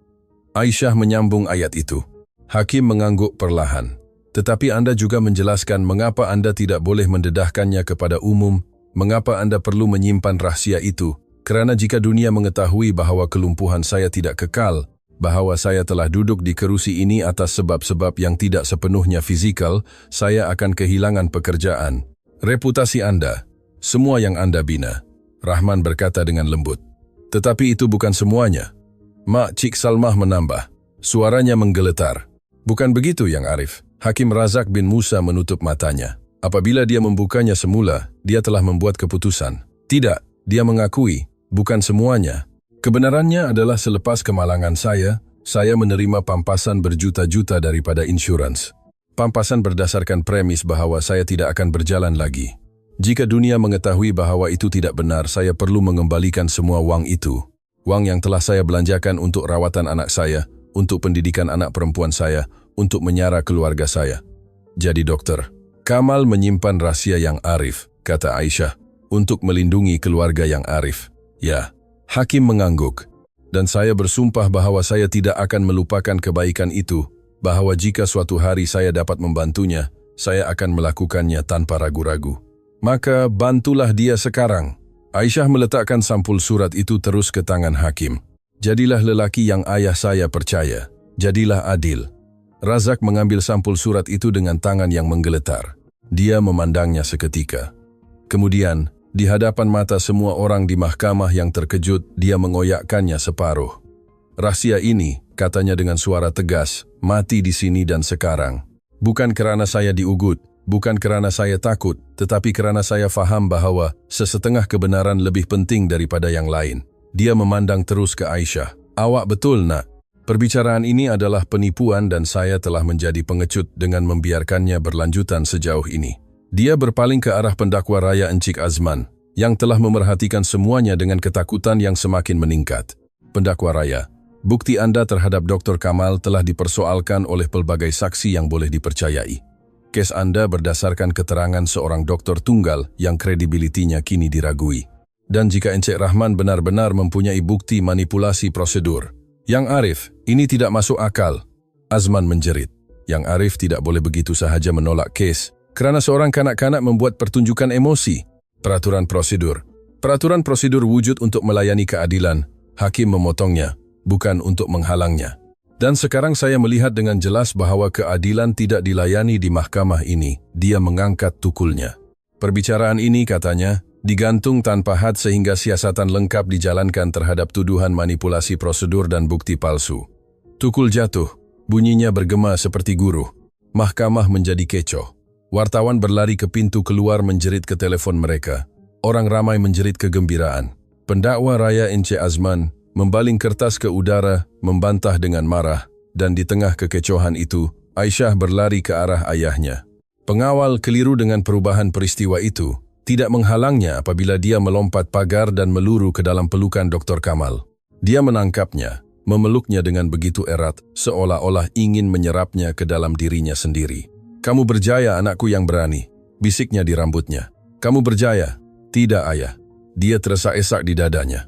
Aisyah menyambung ayat itu. Hakim mengangguk perlahan. "Tetapi Anda juga menjelaskan mengapa Anda tidak boleh mendedahkannya kepada umum, mengapa Anda perlu menyimpan rahasia itu, kerana jika dunia mengetahui bahwa kelumpuhan saya tidak kekal, bahwa saya telah duduk di kerusi ini atas sebab-sebab yang tidak sepenuhnya fizikal, saya akan kehilangan pekerjaan, reputasi Anda, semua yang Anda bina." Rahman berkata dengan lembut. "Tetapi itu bukan semuanya." Mak Cik Salmah menambah. Suaranya menggeletar. "Bukan begitu, Yang Arif." Hakim Razak bin Musa menutup matanya. Apabila dia membukanya semula, dia telah membuat keputusan. Tidak, dia mengakui, bukan semuanya. Kebenarannya adalah selepas kemalangan saya menerima pampasan berjuta-juta daripada insurans. Pampasan berdasarkan premis bahwa saya tidak akan berjalan lagi. Jika dunia mengetahui bahwa itu tidak benar, saya perlu mengembalikan semua wang itu. Wang yang telah saya belanjakan untuk rawatan anak saya, untuk pendidikan anak perempuan saya, untuk menyara keluarga saya. Jadi dokter, Kamal menyimpan rahasia Yang Arif, kata Aisyah, untuk melindungi keluarga Yang Arif. Ya, hakim mengangguk. Dan saya bersumpah bahwa saya tidak akan melupakan kebaikan itu, bahwa jika suatu hari saya dapat membantunya, saya akan melakukannya tanpa ragu-ragu. Maka bantulah dia sekarang. Aisyah meletakkan sampul surat itu terus ke tangan hakim. Jadilah lelaki yang ayah saya percaya. Jadilah adil. Razak mengambil sampul surat itu dengan tangan yang menggeletar. Dia memandangnya seketika. Kemudian, di hadapan mata semua orang di mahkamah yang terkejut, dia mengoyakkannya separuh. "Rahasia ini," katanya dengan suara tegas, "mati di sini dan sekarang. Bukan kerana saya diugut, bukan kerana saya takut, tetapi kerana saya faham bahwa sesetengah kebenaran lebih penting daripada yang lain." Dia memandang terus ke Aisyah. "Awak betul, nak. Perbicaraan ini adalah penipuan dan saya telah menjadi pengecut dengan membiarkannya berlanjutan sejauh ini." Dia berpaling ke arah pendakwa raya Encik Azman, yang telah memerhatikan semuanya dengan ketakutan yang semakin meningkat. "Pendakwa raya, bukti Anda terhadap Dr. Kamal telah dipersoalkan oleh pelbagai saksi yang boleh dipercayai. Kes Anda berdasarkan keterangan seorang dokter tunggal yang kredibilitinya kini diragui. Dan jika Encik Rahman benar-benar mempunyai bukti manipulasi prosedur, Yang Arif, ini tidak masuk akal." Azman menjerit. Yang Arif tidak boleh begitu sahaja menolak kes, kerana seorang kanak-kanak membuat pertunjukan emosi. Peraturan prosedur wujud untuk melayani keadilan. Hakim memotongnya, bukan untuk menghalangnya. "Dan sekarang saya melihat dengan jelas bahwa keadilan tidak dilayani di mahkamah ini." Dia mengangkat tukulnya. "Perbicaraan ini," katanya, "digantung tanpa had sehingga siasatan lengkap dijalankan terhadap tuduhan manipulasi prosedur dan bukti palsu." Tukul jatuh, bunyinya bergema seperti guru. Mahkamah menjadi kecoh. Wartawan berlari ke pintu keluar menjerit ke telefon mereka. Orang ramai menjerit kegembiraan. Pendakwa raya Encik Azman membaling kertas ke udara, membantah dengan marah, dan di tengah kekecohan itu, Aisyah berlari ke arah ayahnya. Pengawal keliru dengan perubahan peristiwa itu, tidak menghalangnya apabila dia melompat pagar dan meluru ke dalam pelukan Dr. Kamal. Dia menangkapnya, memeluknya dengan begitu erat, seolah-olah ingin menyerapnya ke dalam dirinya sendiri. "Kamu berjaya, anakku yang berani," bisiknya di rambutnya. "Kamu berjaya." "Tidak, ayah." Dia teresa-esak di dadanya.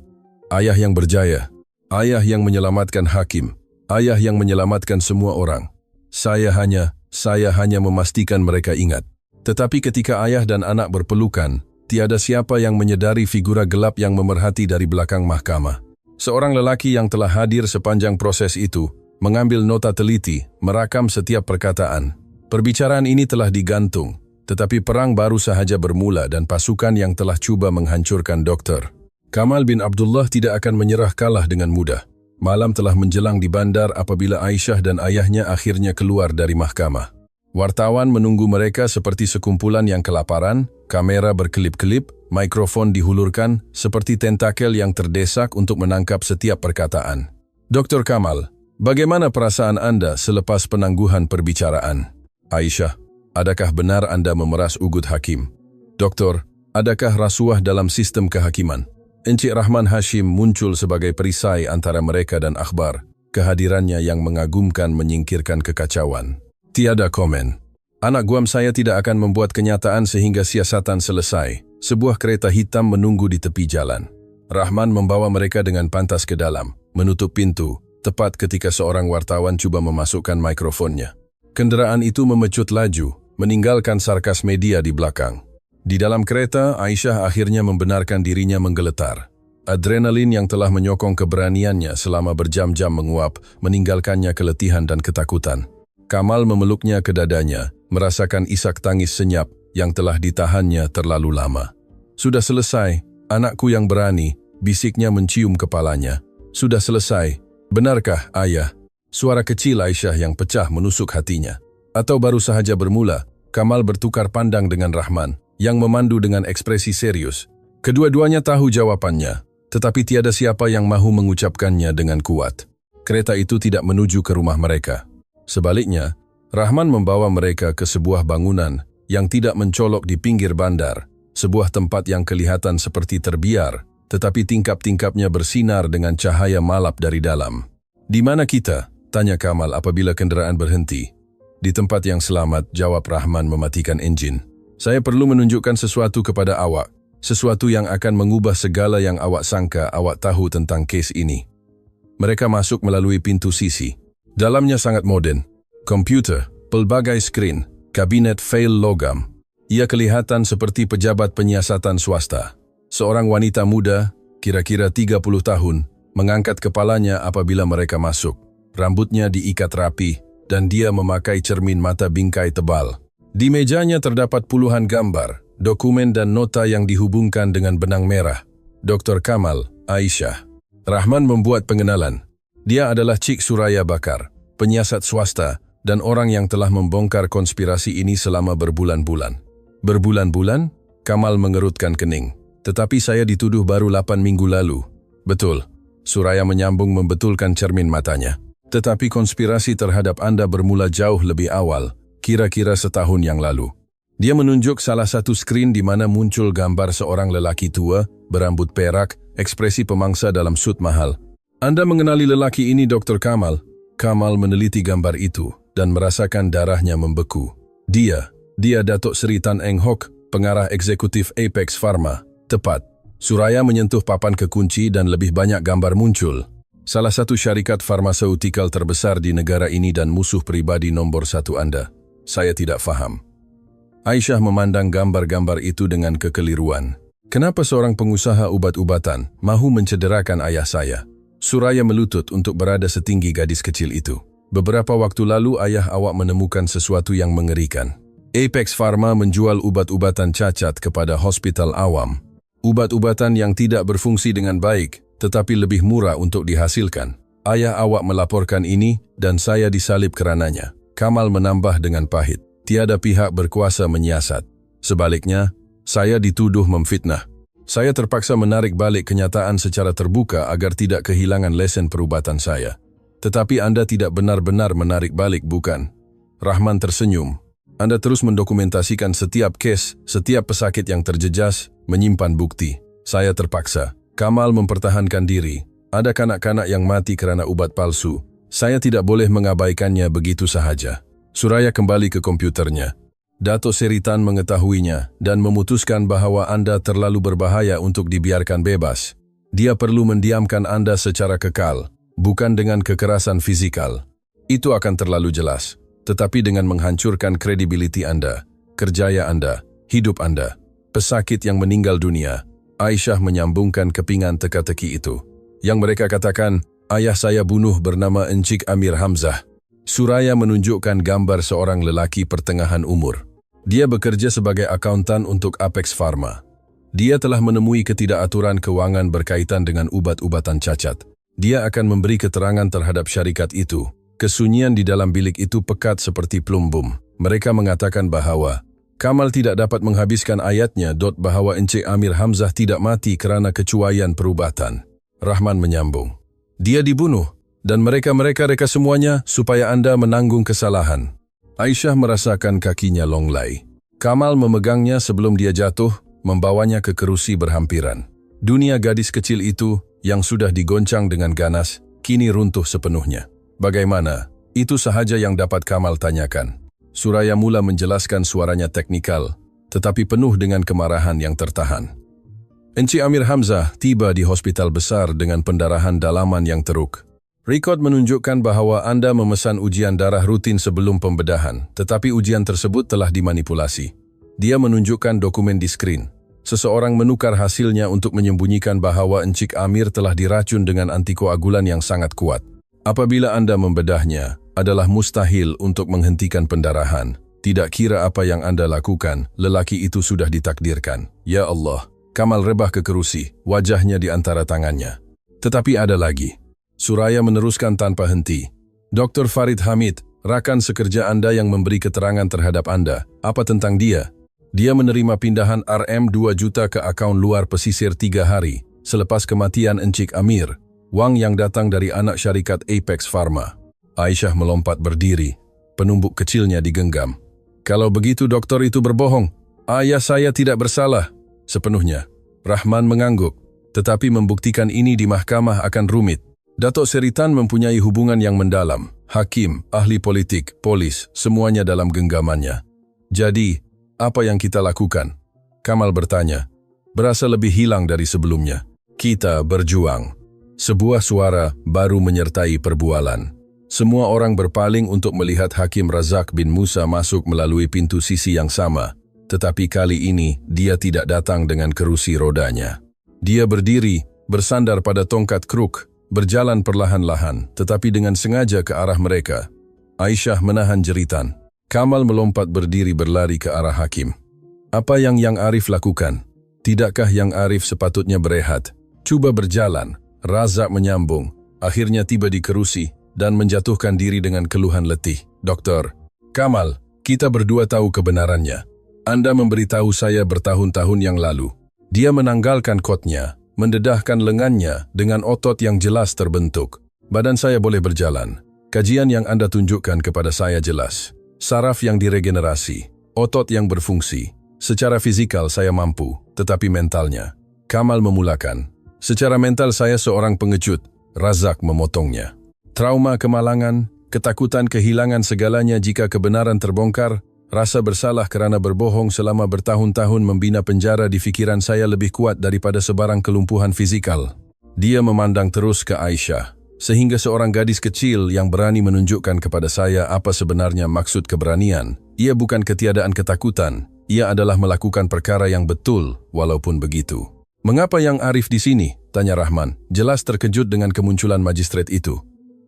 "Ayah yang berjaya. Ayah yang menyelamatkan hakim. Ayah yang menyelamatkan semua orang. Saya hanya memastikan mereka ingat." Tetapi ketika ayah dan anak berpelukan, tiada siapa yang menyedari figura gelap yang memerhati dari belakang mahkamah. Seorang lelaki yang telah hadir sepanjang proses itu, mengambil nota teliti, merakam setiap perkataan. Perbicaraan ini telah digantung, tetapi perang baru sahaja bermula dan pasukan yang telah cuba menghancurkan Dr. Kamal bin Abdullah tidak akan menyerah kalah dengan mudah. Malam telah menjelang di bandar apabila Aisyah dan ayahnya akhirnya keluar dari mahkamah. Wartawan menunggu mereka seperti sekumpulan yang kelaparan, kamera berkelip-kelip, mikrofon dihulurkan seperti tentakel yang terdesak untuk menangkap setiap perkataan. Dr. Kamal, bagaimana perasaan Anda selepas penangguhan perbicaraan? Aisyah, adakah benar Anda memeras ugut hakim? Doktor, adakah rasuah dalam sistem kehakiman? Encik Rahman Hashim muncul sebagai perisai antara mereka dan akhbar. Kehadirannya yang mengagumkan menyingkirkan kekacauan. Tiada komen. Anak guam saya tidak akan membuat kenyataan sehingga siasatan selesai. Sebuah kereta hitam menunggu di tepi jalan. Rahman membawa mereka dengan pantas ke dalam, menutup pintu, tepat ketika seorang wartawan cuba memasukkan mikrofonnya. Kenderaan itu memecut laju, meninggalkan sarkas media di belakang. Di dalam kereta, Aisyah akhirnya membenarkan dirinya menggeletar. Adrenalin yang telah menyokong keberaniannya selama berjam-jam menguap, meninggalkannya keletihan dan ketakutan. Kamal memeluknya ke dadanya, merasakan isak tangis senyap yang telah ditahannya terlalu lama. Sudah selesai, anakku yang berani, bisiknya mencium kepalanya. Sudah selesai, benarkah ayah? Suara kecil Aisyah yang pecah menusuk hatinya. Atau baru sahaja bermula, Kamal bertukar pandang dengan Rahman, yang memandu dengan ekspresi serius. Kedua-duanya tahu jawabannya, tetapi tiada siapa yang mahu mengucapkannya dengan kuat. Kereta itu tidak menuju ke rumah mereka. Sebaliknya, Rahman membawa mereka ke sebuah bangunan yang tidak mencolok di pinggir bandar, sebuah tempat yang kelihatan seperti terbiar, tetapi tingkap-tingkapnya bersinar dengan cahaya malap dari dalam. "Di mana kita?" tanya Kamal apabila kenderaan berhenti. "Di tempat yang selamat," jawab Rahman mematikan enjin. "Saya perlu menunjukkan sesuatu kepada awak, sesuatu yang akan mengubah segala yang awak sangka awak tahu tentang kes ini." Mereka masuk melalui pintu sisi. Dalamnya sangat moden. Komputer, pelbagai skrin, kabinet fail logam. Ia kelihatan seperti pejabat penyiasatan swasta. Seorang wanita muda, kira-kira 30 tahun, mengangkat kepalanya apabila mereka masuk. Rambutnya diikat rapi, dan dia memakai cermin mata bingkai tebal. Di mejanya terdapat puluhan gambar, dokumen dan nota yang dihubungkan dengan benang merah. Dr. Kamal, Aisyah. Rahman membuat pengenalan. Dia adalah Cik Suraya Bakar, penyiasat swasta, dan orang yang telah membongkar konspirasi ini selama berbulan-bulan. Berbulan-bulan? Kamal mengerutkan kening. Tetapi saya dituduh baru 8 minggu lalu. Betul. Suraya menyambung membetulkan cermin matanya. Tetapi konspirasi terhadap Anda bermula jauh lebih awal, kira-kira setahun yang lalu. Dia menunjuk salah satu skrin di mana muncul gambar seorang lelaki tua, berambut perak, ekspresi pemangsa dalam sut mahal. "Anda mengenali lelaki ini, Dr. Kamal?" Kamal meneliti gambar itu dan merasakan darahnya membeku. Dia Datuk Seri Tan Eng Hock, pengarah eksekutif Apex Pharma. Tepat. Suraya menyentuh papan kekunci dan lebih banyak gambar muncul. Salah satu syarikat farmaseutikal terbesar di negara ini dan musuh pribadi nombor 1 Anda. Saya tidak faham. Aisyah memandang gambar-gambar itu dengan kekeliruan. Kenapa seorang pengusaha ubat-ubatan mahu mencederakan ayah saya? Suraya melutut untuk berada setinggi gadis kecil itu. "Beberapa waktu lalu ayah awak menemukan sesuatu yang mengerikan. Apex Pharma menjual ubat-ubatan cacat kepada hospital awam. Ubat-ubatan yang tidak berfungsi dengan baik, tetapi lebih murah untuk dihasilkan. Ayah awak melaporkan ini dan saya disalib kerananya." Kamal menambah dengan pahit. "Tiada pihak berkuasa menyiasat. Sebaliknya, saya dituduh memfitnah. Saya terpaksa menarik balik kenyataan secara terbuka agar tidak kehilangan lesen perubatan saya. Tetapi Anda tidak benar-benar menarik balik, bukan?" Rahman tersenyum. "Anda terus mendokumentasikan setiap kes, setiap pesakit yang terjejas, menyimpan bukti. Saya terpaksa." Kamal mempertahankan diri. "Ada kanak-kanak yang mati kerana ubat palsu. Saya tidak boleh mengabaikannya begitu sahaja." Suraya kembali ke komputernya. "Dato' Seri Tan mengetahuinya dan memutuskan bahawa Anda terlalu berbahaya untuk dibiarkan bebas. Dia perlu mendiamkan Anda secara kekal, bukan dengan kekerasan fizikal. Itu akan terlalu jelas, tetapi dengan menghancurkan kredibiliti Anda, kerjaya Anda, hidup Anda, pesakit yang meninggal dunia." Aisyah menyambungkan kepingan teka-teki itu. "Yang mereka katakan, Ayah saya bunuh bernama Encik Amir Hamzah. Suraya menunjukkan gambar seorang lelaki pertengahan umur. Dia bekerja sebagai akuntan untuk Apex Pharma. Dia telah menemui ketidakaturan keuangan berkaitan dengan ubat-ubatan cacat. Dia akan memberi keterangan terhadap syarikat itu. Kesunyian di dalam bilik itu pekat seperti plumbum. Mereka mengatakan bahwa Kamal tidak dapat menghabiskan ayatnya bahwa Encik Amir Hamzah tidak mati kerana kecuaian perubatan. Rahman menyambung. Dia dibunuh dan mereka reka semuanya supaya Anda menanggung kesalahan. Aisyah merasakan kakinya longlai. Kamal memegangnya sebelum dia jatuh, membawanya ke kerusi berhampiran. Dunia gadis kecil itu yang sudah digoncang dengan ganas, kini runtuh sepenuhnya. Bagaimana? Itu sahaja yang dapat Kamal tanyakan. Suraya mula menjelaskan, suaranya teknikal, tetapi penuh dengan kemarahan yang tertahan. Encik Amir Hamzah tiba di hospital besar dengan pendarahan dalaman yang teruk. Rekod menunjukkan bahwa Anda memesan ujian darah rutin sebelum pembedahan, tetapi ujian tersebut telah dimanipulasi. Dia menunjukkan dokumen di skrin. Seseorang menukar hasilnya untuk menyembunyikan bahwa Encik Amir telah diracun dengan antikoagulan yang sangat kuat. Apabila Anda membedahnya, adalah mustahil untuk menghentikan pendarahan. Tidak kira apa yang Anda lakukan, lelaki itu sudah ditakdirkan. Ya Allah. Kamal rebah ke kerusi, wajahnya di antara tangannya. Tetapi ada lagi. Suraya meneruskan tanpa henti. Dr. Farid Hamid, rakan sekerja Anda yang memberi keterangan terhadap Anda. Apa tentang dia? Dia menerima pindahan RM 2 juta ke akaun luar pesisir 3 hari, selepas kematian Encik Amir. Wang yang datang dari anak syarikat Apex Pharma. Aisyah melompat berdiri. Penumbuk kecilnya digenggam. Kalau begitu dokter itu berbohong. Ayah saya tidak bersalah. Sepenuhnya. Rahman mengangguk. Tetapi membuktikan ini di mahkamah akan rumit. Datuk Seritan mempunyai hubungan yang mendalam. Hakim, ahli politik, polis, semuanya dalam genggamannya. Jadi, apa yang kita lakukan? Kamal bertanya. Berasa lebih hilang dari sebelumnya. Kita berjuang. Sebuah suara baru menyertai perbualan. Semua orang berpaling untuk melihat Hakim Razak bin Musa masuk melalui pintu sisi yang sama. Tetapi kali ini, dia tidak datang dengan kerusi rodanya. Dia berdiri, bersandar pada tongkat kruk, berjalan perlahan-lahan, tetapi dengan sengaja ke arah mereka. Aisyah menahan jeritan. Kamal melompat berdiri berlari ke arah Hakim. Apa yang Arif lakukan? Tidakkah Arif sepatutnya berehat? Cuba berjalan. Razak menyambung. Akhirnya tiba di kerusi dan menjatuhkan diri dengan keluhan letih. Dokter, Kamal, kita berdua tahu kebenarannya. Anda memberitahu saya bertahun-tahun yang lalu. Dia menanggalkan kotnya, mendedahkan lengannya dengan otot yang jelas terbentuk. Badan saya boleh berjalan. Kajian yang Anda tunjukkan kepada saya jelas. Saraf yang diregenerasi, otot yang berfungsi. Secara fizikal saya mampu, tetapi mentalnya. Kamal memulakan. Secara mental saya seorang pengecut. Razak memotongnya. Trauma kemalangan, ketakutan kehilangan segalanya jika kebenaran terbongkar. Rasa bersalah kerana berbohong selama bertahun-tahun membina penjara di fikiran saya lebih kuat daripada sebarang kelumpuhan fizikal. Dia memandang terus ke Aisyah, sehingga seorang gadis kecil yang berani menunjukkan kepada saya apa sebenarnya maksud keberanian. Ia bukan ketiadaan ketakutan, ia adalah melakukan perkara yang betul walaupun begitu. Mengapa Arif di sini? Tanya Rahman, jelas terkejut dengan kemunculan magistrat itu.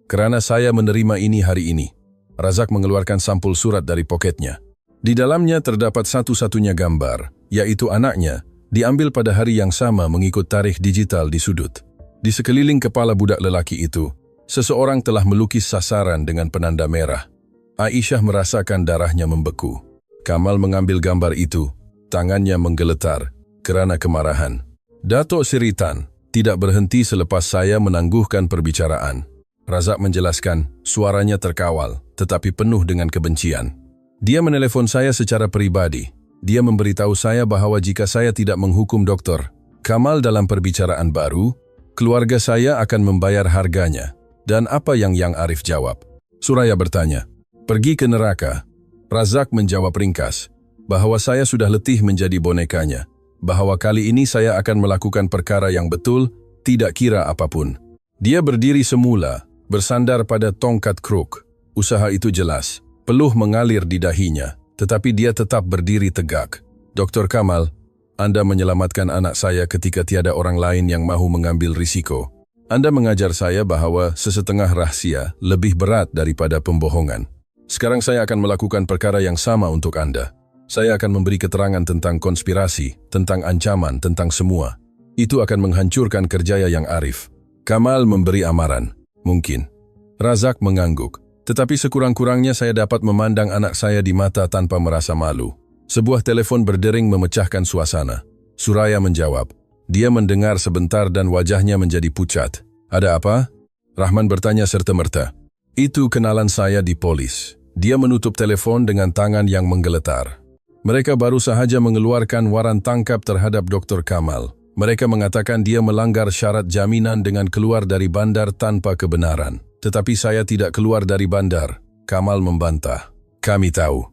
Kerana saya menerima ini hari ini. Razak mengeluarkan sampul surat dari poketnya. Di dalamnya terdapat satu-satunya gambar, yaitu anaknya, diambil pada hari yang sama mengikut tarikh digital di sudut. Di sekeliling kepala budak lelaki itu, seseorang telah melukis sasaran dengan penanda merah. Aisyah merasakan darahnya membeku. Kamal mengambil gambar itu, tangannya menggeletar, kerana kemarahan. Datuk Seritan tidak berhenti selepas saya menangguhkan perbicaraan. Razak menjelaskan, suaranya terkawal, tetapi penuh dengan kebencian. Dia menelpon saya secara pribadi. Dia memberitahu saya bahwa jika saya tidak menghukum Dr. Kamal dalam perbicaraan baru, keluarga saya akan membayar harganya. Dan apa yang Arif jawab? Suraya bertanya, pergi ke neraka. Razak menjawab ringkas, bahwa saya sudah letih menjadi bonekanya. Bahwa kali ini saya akan melakukan perkara yang betul, tidak kira apapun. Dia berdiri semula, bersandar pada tongkat kruk. Usaha itu jelas. Peluh mengalir di dahinya, tetapi dia tetap berdiri tegak. Dr. Kamal, Anda menyelamatkan anak saya ketika tiada orang lain yang mahu mengambil risiko. Anda mengajar saya bahwa sesetengah rahasia lebih berat daripada pembohongan. Sekarang saya akan melakukan perkara yang sama untuk Anda. Saya akan memberi keterangan tentang konspirasi, tentang ancaman, tentang semua. Itu akan menghancurkan kerjaya yang arif. Kamal memberi amaran. Mungkin. Razak mengangguk. Tetapi sekurang-kurangnya saya dapat memandang anak saya di mata tanpa merasa malu. Sebuah telepon berdering memecahkan suasana. Suraya menjawab. Dia mendengar sebentar dan wajahnya menjadi pucat. Ada apa? Rahman bertanya serta-merta. Itu kenalan saya di polis. Dia menutup telepon dengan tangan yang menggeletar. Mereka baru sahaja mengeluarkan waran tangkap terhadap Dr. Kamal. Mereka mengatakan dia melanggar syarat jaminan dengan keluar dari bandar tanpa kebenaran. Tetapi saya tidak keluar dari bandar. Kamal membantah. Kami tahu.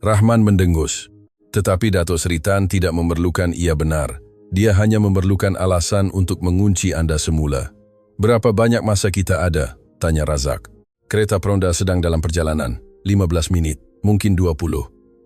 Rahman mendengus. Tetapi Datuk Seri Tan tidak memerlukan ia benar. Dia hanya memerlukan alasan untuk mengunci Anda semula. Berapa banyak masa kita ada? Tanya Razak. Kereta peronda sedang dalam perjalanan. 15 menit, mungkin 20.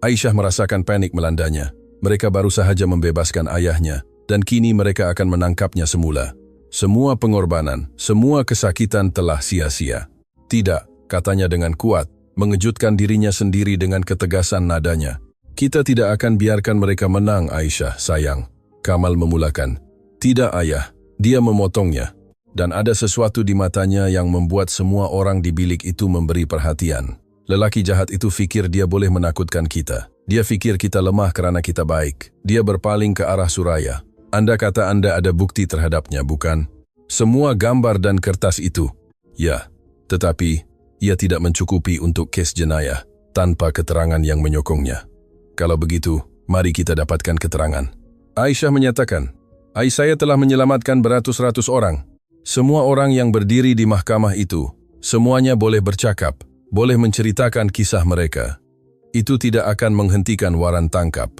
Aisyah merasakan panik melandanya. Mereka baru sahaja membebaskan ayahnya, dan kini mereka akan menangkapnya semula. Semua pengorbanan, semua kesakitan telah sia-sia. Tidak, katanya dengan kuat, mengejutkan dirinya sendiri dengan ketegasan nadanya. Kita tidak akan biarkan mereka menang, Aisyah, sayang. Kamal memulakan. Tidak, ayah. Dia memotongnya. Dan ada sesuatu di matanya yang membuat semua orang di bilik itu memberi perhatian. Lelaki jahat itu fikir dia boleh menakutkan kita. Dia fikir kita lemah kerana kita baik. Dia berpaling ke arah Suraya. Anda kata Anda ada bukti terhadapnya, bukan? Semua gambar dan kertas itu. Ya, tetapi ia tidak mencukupi untuk kes jenayah tanpa keterangan yang menyokongnya. Kalau begitu, mari kita dapatkan keterangan. Aisyah menyatakan, saya telah menyelamatkan beratus-ratus orang. Semua orang yang berdiri di mahkamah itu, semuanya boleh bercakap, boleh menceritakan kisah mereka. Itu tidak akan menghentikan waran tangkap.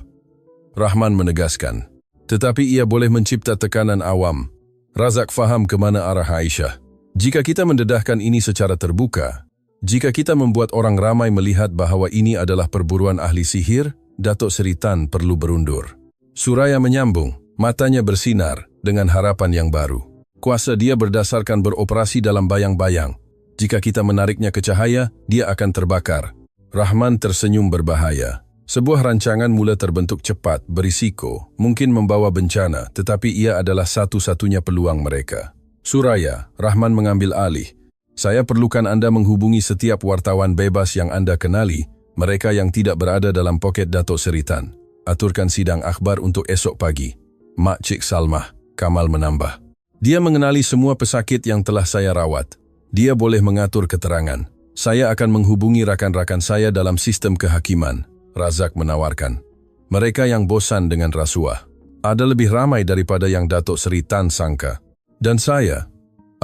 Rahman menegaskan, tetapi ia boleh mencipta tekanan awam. Razak faham ke mana arah Aisyah. Jika kita mendedahkan ini secara terbuka, jika kita membuat orang ramai melihat bahwa ini adalah perburuan ahli sihir, Datuk Seri Tan perlu berundur. Suraya menyambung, matanya bersinar dengan harapan yang baru. Kuasa dia berdasarkan beroperasi dalam bayang-bayang. Jika kita menariknya ke cahaya, dia akan terbakar. Rahman tersenyum berbahaya. Sebuah rancangan mula terbentuk cepat, berisiko, mungkin membawa bencana, tetapi ia adalah satu-satunya peluang mereka. Suraya, Rahman mengambil alih. Saya perlukan Anda menghubungi setiap wartawan bebas yang Anda kenali, mereka yang tidak berada dalam poket Datuk Seri Tan. Aturkan sidang akhbar untuk esok pagi. Mak Cik Salmah, Kamal menambah. Dia mengenali semua pesakit yang telah saya rawat. Dia boleh mengatur keterangan. Saya akan menghubungi rakan-rakan saya dalam sistem kehakiman. Razak menawarkan. Mereka yang bosan dengan rasuah. Ada lebih ramai daripada yang Datuk Seri Tan sangka. Dan saya?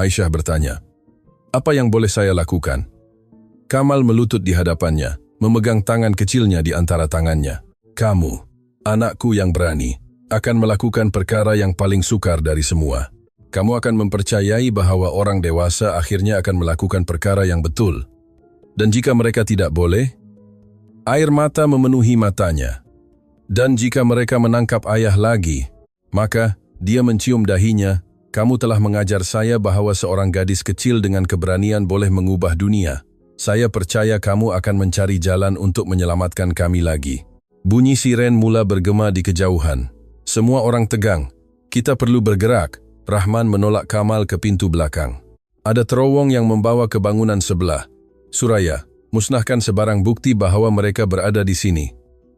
Aisyah bertanya. Apa yang boleh saya lakukan? Kamal melutut di hadapannya, memegang tangan kecilnya di antara tangannya. Kamu, anakku yang berani, akan melakukan perkara yang paling sukar dari semua. Kamu akan mempercayai bahwa orang dewasa akhirnya akan melakukan perkara yang betul. Dan jika mereka tidak boleh, air mata memenuhi matanya. Dan jika mereka menangkap ayah lagi, maka dia mencium dahinya. Kamu telah mengajar saya bahwa seorang gadis kecil dengan keberanian boleh mengubah dunia. Saya percaya kamu akan mencari jalan untuk menyelamatkan kami lagi. Bunyi siren mula bergema di kejauhan. Semua orang tegang. Kita perlu bergerak. Rahman menolak Kamal ke pintu belakang. Ada terowong yang membawa ke bangunan sebelah. Suraya, musnahkan sebarang bukti bahwa mereka berada di sini.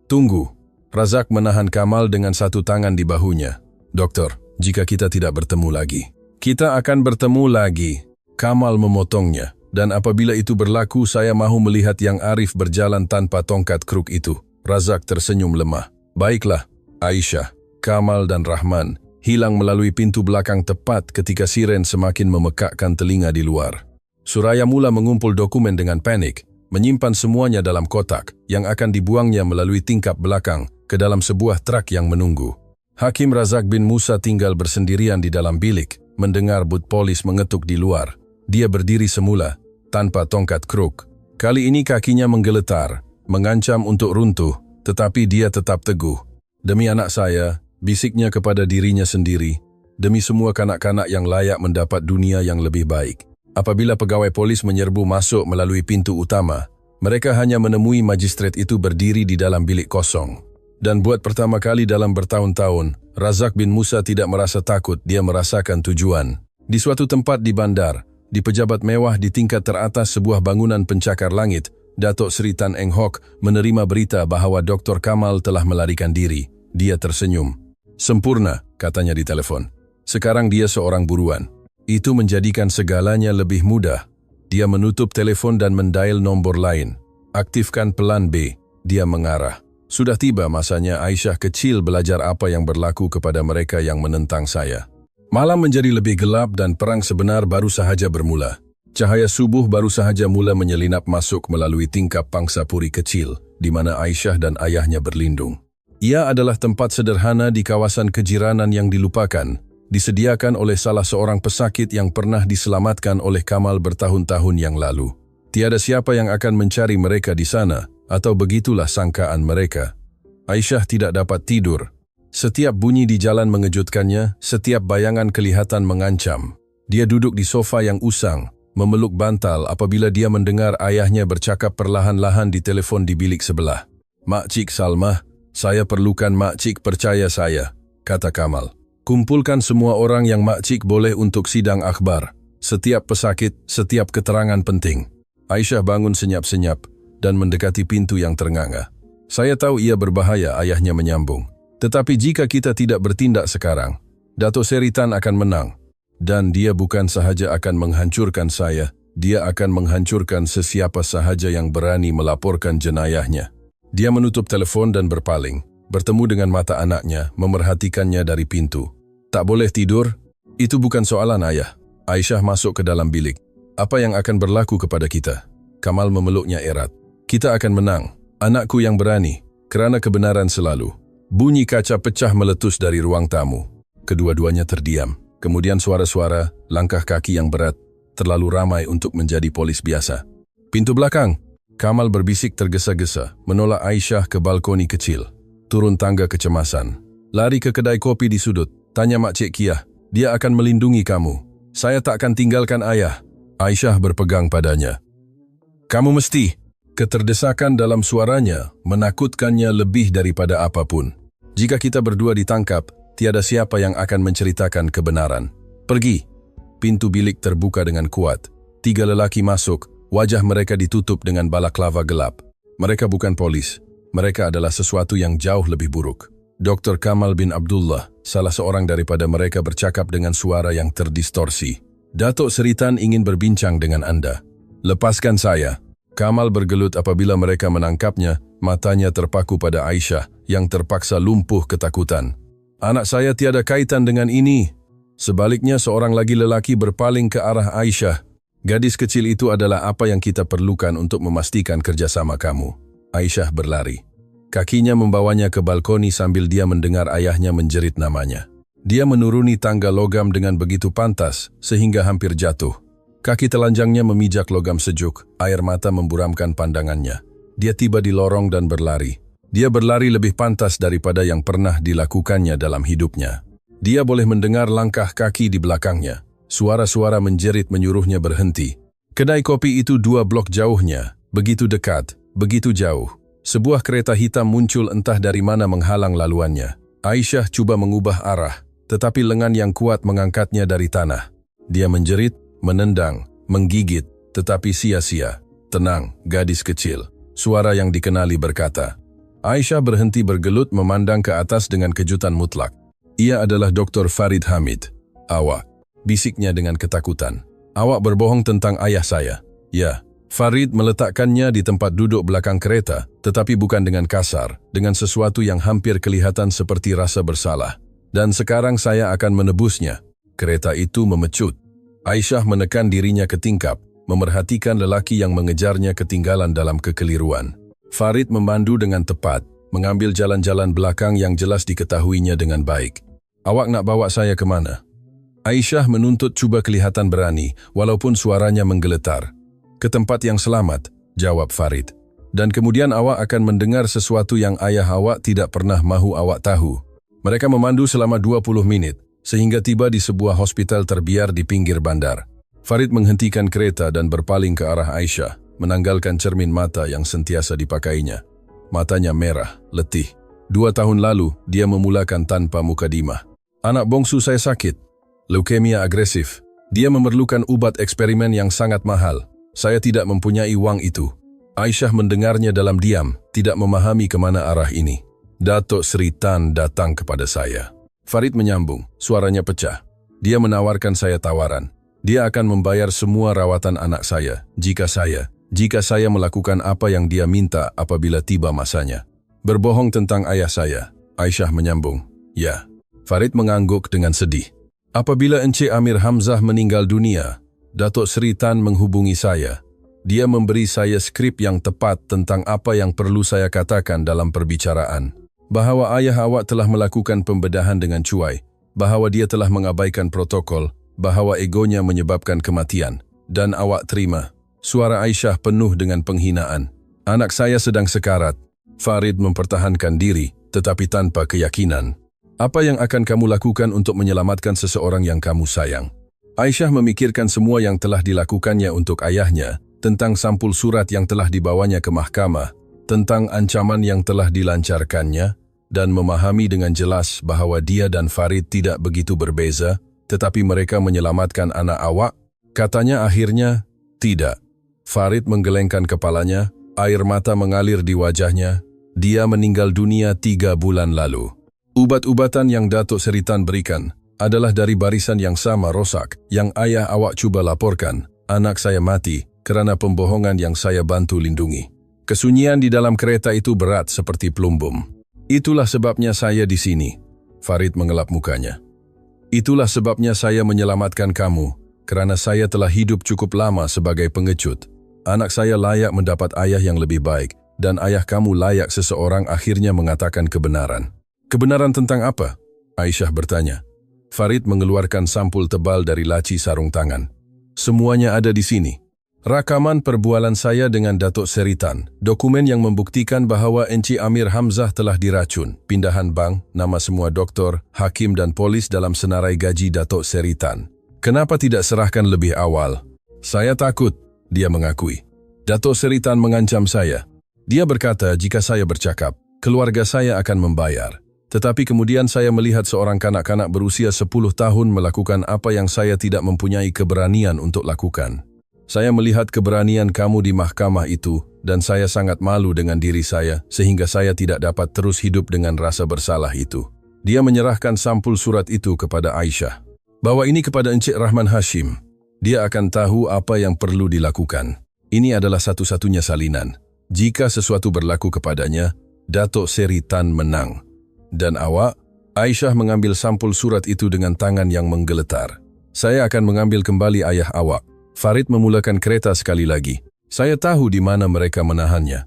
Tunggu. Razak menahan Kamal dengan satu tangan di bahunya. Doktor, jika kita tidak bertemu lagi. Kita akan bertemu lagi. Kamal memotongnya. Dan apabila itu berlaku, saya mahu melihat yang arif berjalan tanpa tongkat kruk itu. Razak tersenyum lemah. Baiklah, Aisyah, Kamal dan Rahman hilang melalui pintu belakang tepat ketika siren semakin memekakkan telinga di luar. Suraya mula mengumpul dokumen dengan panik, menyimpan semuanya dalam kotak yang akan dibuangnya melalui tingkap belakang ke dalam sebuah truk yang menunggu. Hakim Razak bin Musa tinggal bersendirian di dalam bilik, mendengar but polis mengetuk di luar. Dia berdiri semula, tanpa tongkat kruk. Kali ini kakinya menggeletar, mengancam untuk runtuh, tetapi dia tetap teguh. Demi anak saya, bisiknya kepada dirinya sendiri, demi semua kanak-kanak yang layak mendapat dunia yang lebih baik. Apabila pegawai polis menyerbu masuk melalui pintu utama, mereka hanya menemui magistrat itu berdiri di dalam bilik kosong. Dan buat pertama kali dalam bertahun-tahun, Razak bin Musa tidak merasa takut, dia merasakan tujuan. Di suatu tempat di bandar, di pejabat mewah di tingkat teratas sebuah bangunan pencakar langit, Datuk Seri Tan Eng Hock menerima berita bahawa Dr. Kamal telah melarikan diri. Dia tersenyum. "Sempurna," katanya di telepon. "Sekarang dia seorang buruan." Itu menjadikan segalanya lebih mudah. Dia menutup telepon dan mendial nombor lain. "Aktifkan pelan B," dia mengarah. Sudah tiba masanya Aisyah kecil belajar apa yang berlaku kepada mereka yang menentang saya. Malam menjadi lebih gelap dan perang sebenar baru sahaja bermula. Cahaya subuh baru sahaja mula menyelinap masuk melalui tingkap pangsapuri kecil, di mana Aisyah dan ayahnya berlindung. Ia adalah tempat sederhana di kawasan kejiranan yang dilupakan, disediakan oleh salah seorang pesakit yang pernah diselamatkan oleh Kamal bertahun-tahun yang lalu. Tiada siapa yang akan mencari mereka di sana, atau begitulah sangkaan mereka. Aisyah tidak dapat tidur. Setiap bunyi di jalan mengejutkannya, setiap bayangan kelihatan mengancam. Dia duduk di sofa yang usang, memeluk bantal apabila dia mendengar ayahnya bercakap perlahan-lahan di telefon di bilik sebelah. "Makcik Salmah, saya perlukan makcik percaya saya," kata Kamal. "Kumpulkan semua orang yang makcik boleh untuk sidang akhbar. Setiap pesakit, setiap keterangan penting." Aisyah bangun senyap-senyap dan mendekati pintu yang ternganga. "Saya tahu ia berbahaya," ayahnya menyambung. "Tetapi jika kita tidak bertindak sekarang, Datuk Seri Tan akan menang. Dan dia bukan sahaja akan menghancurkan saya, dia akan menghancurkan sesiapa sahaja yang berani melaporkan jenayahnya." Dia menutup telepon dan berpaling, bertemu dengan mata anaknya, memerhatikannya dari pintu. "Tak boleh tidur?" "Itu bukan soalan, ayah." Aisyah masuk ke dalam bilik. "Apa yang akan berlaku kepada kita?" Kamal memeluknya erat. "Kita akan menang, anakku yang berani, kerana kebenaran selalu." Bunyi kaca pecah meletus dari ruang tamu. Kedua-duanya terdiam. Kemudian suara-suara, langkah kaki yang berat, terlalu ramai untuk menjadi polis biasa. "Pintu belakang!" Kamal berbisik tergesa-gesa, menolak Aisyah ke balkoni kecil. Turun tangga kecemasan. Lari ke kedai kopi di sudut. Tanya Makcik Kiah, dia akan melindungi kamu. "Saya tak akan tinggalkan ayah." Aisyah berpegang padanya. "Kamu mesti." Keterdesakan dalam suaranya menakutkannya lebih daripada apapun. "Jika kita berdua ditangkap, tiada siapa yang akan menceritakan kebenaran. Pergi." Pintu bilik terbuka dengan kuat. 3 lelaki masuk, wajah mereka ditutup dengan balaklava gelap. Mereka bukan polis. Mereka adalah sesuatu yang jauh lebih buruk. Dr. Kamal bin Abdullah, salah seorang daripada mereka bercakap dengan suara yang terdistorsi. "Datuk Seri Tan ingin berbincang dengan Anda." "Lepaskan saya." Kamal bergelut apabila mereka menangkapnya, matanya terpaku pada Aisyah yang terpaksa lumpuh ketakutan. "Anak saya tiada kaitan dengan ini." Sebaliknya seorang lagi lelaki berpaling ke arah Aisyah. "Gadis kecil itu adalah apa yang kita perlukan untuk memastikan kerjasama kamu." Aisyah berlari. Kakinya membawanya ke balkoni sambil dia mendengar ayahnya menjerit namanya. Dia menuruni tangga logam dengan begitu pantas sehingga hampir jatuh. Kaki telanjangnya memijak logam sejuk, air mata memburamkan pandangannya. Dia tiba di lorong dan berlari. Dia berlari lebih pantas daripada yang pernah dilakukannya dalam hidupnya. Dia boleh mendengar langkah kaki di belakangnya. Suara-suara menjerit menyuruhnya berhenti. Kedai kopi itu 2 blok jauhnya, begitu dekat, begitu jauh. Sebuah kereta hitam muncul entah dari mana menghalang laluannya. Aisyah cuba mengubah arah, tetapi lengan yang kuat mengangkatnya dari tanah. Dia menjerit, menendang, menggigit, tetapi sia-sia. "Tenang, gadis kecil," suara yang dikenali berkata. Aisyah berhenti bergelut memandang ke atas dengan kejutan mutlak. "Ia adalah Dr. Farid Hamid." "Awak," bisiknya dengan ketakutan. "Awak berbohong tentang ayah saya." "Ya." Farid meletakkannya di tempat duduk belakang kereta, tetapi bukan dengan kasar, dengan sesuatu yang hampir kelihatan seperti rasa bersalah. "Dan sekarang saya akan menebusnya." Kereta itu memecut. Aisyah menekan dirinya ke tingkap, memerhatikan lelaki yang mengejarnya ketinggalan dalam kekeliruan. Farid memandu dengan tepat, mengambil jalan-jalan belakang yang jelas diketahuinya dengan baik. "Awak nak bawa saya ke mana?" Aisyah menuntut cuba kelihatan berani, walaupun suaranya menggeletar. "Ke tempat yang selamat," jawab Farid. "Dan kemudian awak akan mendengar sesuatu yang ayah awak tidak pernah mahu awak tahu." Mereka memandu selama 20 menit. sehingga tiba di sebuah hospital terbiar di pinggir bandar. Farid menghentikan kereta dan berpaling ke arah Aisyah, menanggalkan cermin mata yang sentiasa dipakainya. Matanya merah, letih. 2 tahun lalu, dia memulakan tanpa mukadimah. Anak bongsu saya sakit, leukemia agresif. Dia memerlukan obat eksperimen yang sangat mahal. Saya tidak mempunyai uang itu. Aisyah mendengarnya dalam diam, tidak memahami kemana arah ini. Datuk Sri Tan datang kepada saya. Farid menyambung, suaranya pecah. Dia menawarkan saya tawaran. Dia akan membayar semua rawatan anak saya, jika saya melakukan apa yang dia minta apabila tiba masanya. Berbohong tentang ayah saya, Aisyah menyambung. Ya. Farid mengangguk dengan sedih. Apabila Encik Amir Hamzah meninggal dunia, Datuk Sri Tan menghubungi saya. Dia memberi saya skrip yang tepat tentang apa yang perlu saya katakan dalam perbicaraan. Bahwa ayah awak telah melakukan pembedahan dengan cuai, bahwa dia telah mengabaikan protokol, bahwa egonya menyebabkan kematian, dan awak terima. Suara Aisyah penuh dengan penghinaan. Anak saya sedang sekarat. Farid mempertahankan diri, tetapi tanpa keyakinan. Apa yang akan kamu lakukan untuk menyelamatkan seseorang yang kamu sayang? Aisyah memikirkan semua yang telah dilakukannya untuk ayahnya, tentang sampul surat yang telah dibawanya ke mahkamah, tentang ancaman yang telah dilancarkannya, dan memahami dengan jelas bahwa dia dan Farid tidak begitu berbeza, tetapi mereka menyelamatkan anak awak. Katanya akhirnya, tidak. Farid menggelengkan kepalanya, air mata mengalir di wajahnya. Dia meninggal dunia 3 bulan lalu. Ubat-ubatan yang Datuk Sri Tan berikan adalah dari barisan yang sama rosak yang ayah awak cuba laporkan. Anak saya mati kerana pembohongan yang saya bantu lindungi. Kesunyian di dalam kereta itu berat seperti plumbum. Itulah sebabnya saya di sini. Farid mengelap mukanya. Itulah sebabnya saya menyelamatkan kamu, kerana saya telah hidup cukup lama sebagai pengecut. Anak saya layak mendapat ayah yang lebih baik, dan ayah kamu layak seseorang akhirnya mengatakan kebenaran. Kebenaran tentang apa? Aisyah bertanya. Farid mengeluarkan sampul tebal dari laci sarung tangan. Semuanya ada di sini. Rakaman perbualan saya dengan Datuk Sri Tan, dokumen yang membuktikan bahawa Encik Amir Hamzah telah diracun, pindahan bank, nama semua doktor, hakim dan polis dalam senarai gaji Datuk Sri Tan. Kenapa tidak serahkan lebih awal? Saya takut, dia mengakui. Datuk Sri Tan mengancam saya. Dia berkata jika saya bercakap, keluarga saya akan membayar. Tetapi kemudian saya melihat seorang kanak-kanak berusia 10 tahun melakukan apa yang saya tidak mempunyai keberanian untuk lakukan. Saya melihat keberanian kamu di mahkamah itu, dan saya sangat malu dengan diri saya, sehingga saya tidak dapat terus hidup dengan rasa bersalah itu. Dia menyerahkan sampul surat itu kepada Aisyah. Bawa ini kepada Encik Rahman Hashim. Dia akan tahu apa yang perlu dilakukan. Ini adalah satu-satunya salinan. Jika sesuatu berlaku kepadanya, Datuk Sri Tan menang. Dan awak? Aisyah mengambil sampul surat itu dengan tangan yang menggeletar. Saya akan mengambil kembali ayah awak. Farid memulakan kereta sekali lagi. Saya tahu di mana mereka menahannya.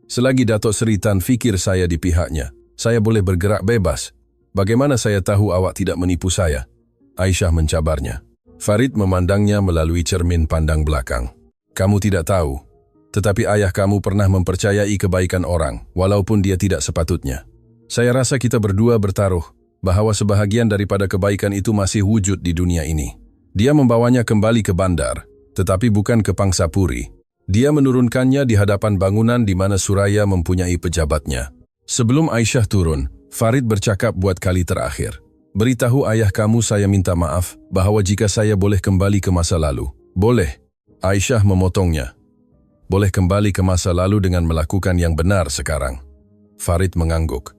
Selagi Datuk Sri Tan fikir saya di pihaknya, saya boleh bergerak bebas. Bagaimana saya tahu awak tidak menipu saya? Aisyah mencabarnya. Farid memandangnya melalui cermin pandang belakang. Kamu tidak tahu, tetapi ayah kamu pernah mempercayai kebaikan orang, walaupun dia tidak sepatutnya. Saya rasa kita berdua bertaruh bahwa sebahagian daripada kebaikan itu masih wujud di dunia ini. Dia membawanya kembali ke bandar, tetapi bukan ke Pangsapuri. Dia menurunkannya di hadapan bangunan di mana Suraya mempunyai pejabatnya. Sebelum Aisyah turun, Farid bercakap buat kali terakhir. Beritahu ayah kamu saya minta maaf bahwa jika saya boleh kembali ke masa lalu. Boleh. Aisyah memotongnya. Boleh kembali ke masa lalu dengan melakukan yang benar sekarang. Farid mengangguk.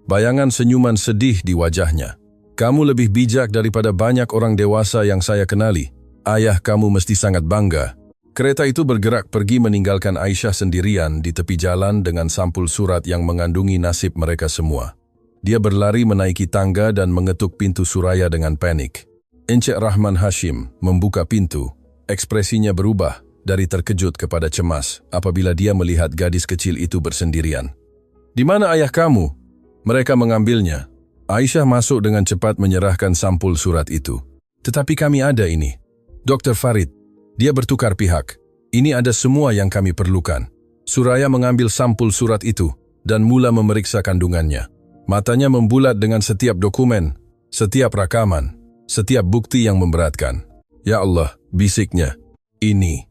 Bayangan senyuman sedih di wajahnya. Kamu lebih bijak daripada banyak orang dewasa yang saya kenali. Ayah kamu mesti sangat bangga. Kereta itu bergerak pergi meninggalkan Aisyah sendirian di tepi jalan dengan sampul surat yang mengandungi nasib mereka semua. Dia berlari menaiki tangga dan mengetuk pintu Suraya dengan panik. Encik Rahman Hashim membuka pintu. Ekspresinya berubah dari terkejut kepada cemas apabila dia melihat gadis kecil itu bersendirian. Di mana ayah kamu? Mereka mengambilnya. Aisyah masuk dengan cepat menyerahkan sampul surat itu. Tetapi kami ada ini. Dr. Farid, dia bertukar pihak. Ini ada semua yang kami perlukan. Suraya mengambil sampul surat itu dan mula memeriksa kandungannya. Matanya membulat dengan setiap dokumen. Setiap rakaman, setiap bukti yang memberatkan. Ya Allah, bisiknya. Ini,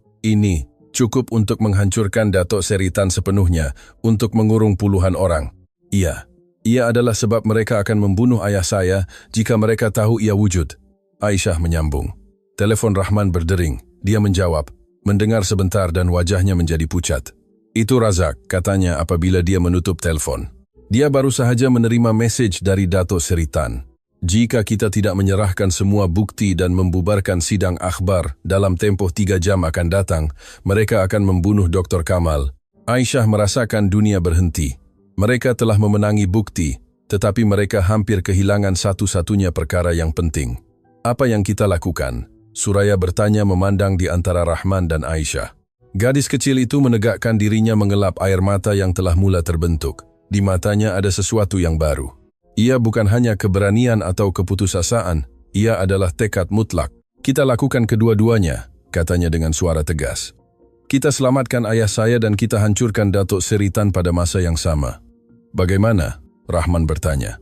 cukup untuk menghancurkan Dato' Seritan sepenuhnya, untuk mengurung puluhan orang. Ia adalah sebab mereka akan membunuh ayah saya jika mereka tahu ia wujud. Aisyah menyambung. Telepon Rahman berdering. Dia menjawab, mendengar sebentar dan wajahnya menjadi pucat. Itu Razak, katanya apabila dia menutup telepon. Dia baru sahaja menerima mesej dari Dato' Seritan. Jika kita tidak menyerahkan semua bukti dan membubarkan sidang akhbar dalam tempoh 3 jam akan datang, mereka akan membunuh Dr. Kamal. Aisyah merasakan dunia berhenti. Mereka telah memenangi bukti, tetapi mereka hampir kehilangan satu-satunya perkara yang penting. Apa yang kita lakukan? Suraya bertanya memandang di antara Rahman dan Aisyah. Gadis kecil itu menegakkan dirinya mengelap air mata yang telah mula terbentuk. Di matanya ada sesuatu yang baru. Ia bukan hanya keberanian atau keputusasaan, ia adalah tekad mutlak. Kita lakukan kedua-duanya, katanya dengan suara tegas. Kita selamatkan ayah saya dan kita hancurkan Dato' Seritan pada masa yang sama. Bagaimana? Rahman bertanya.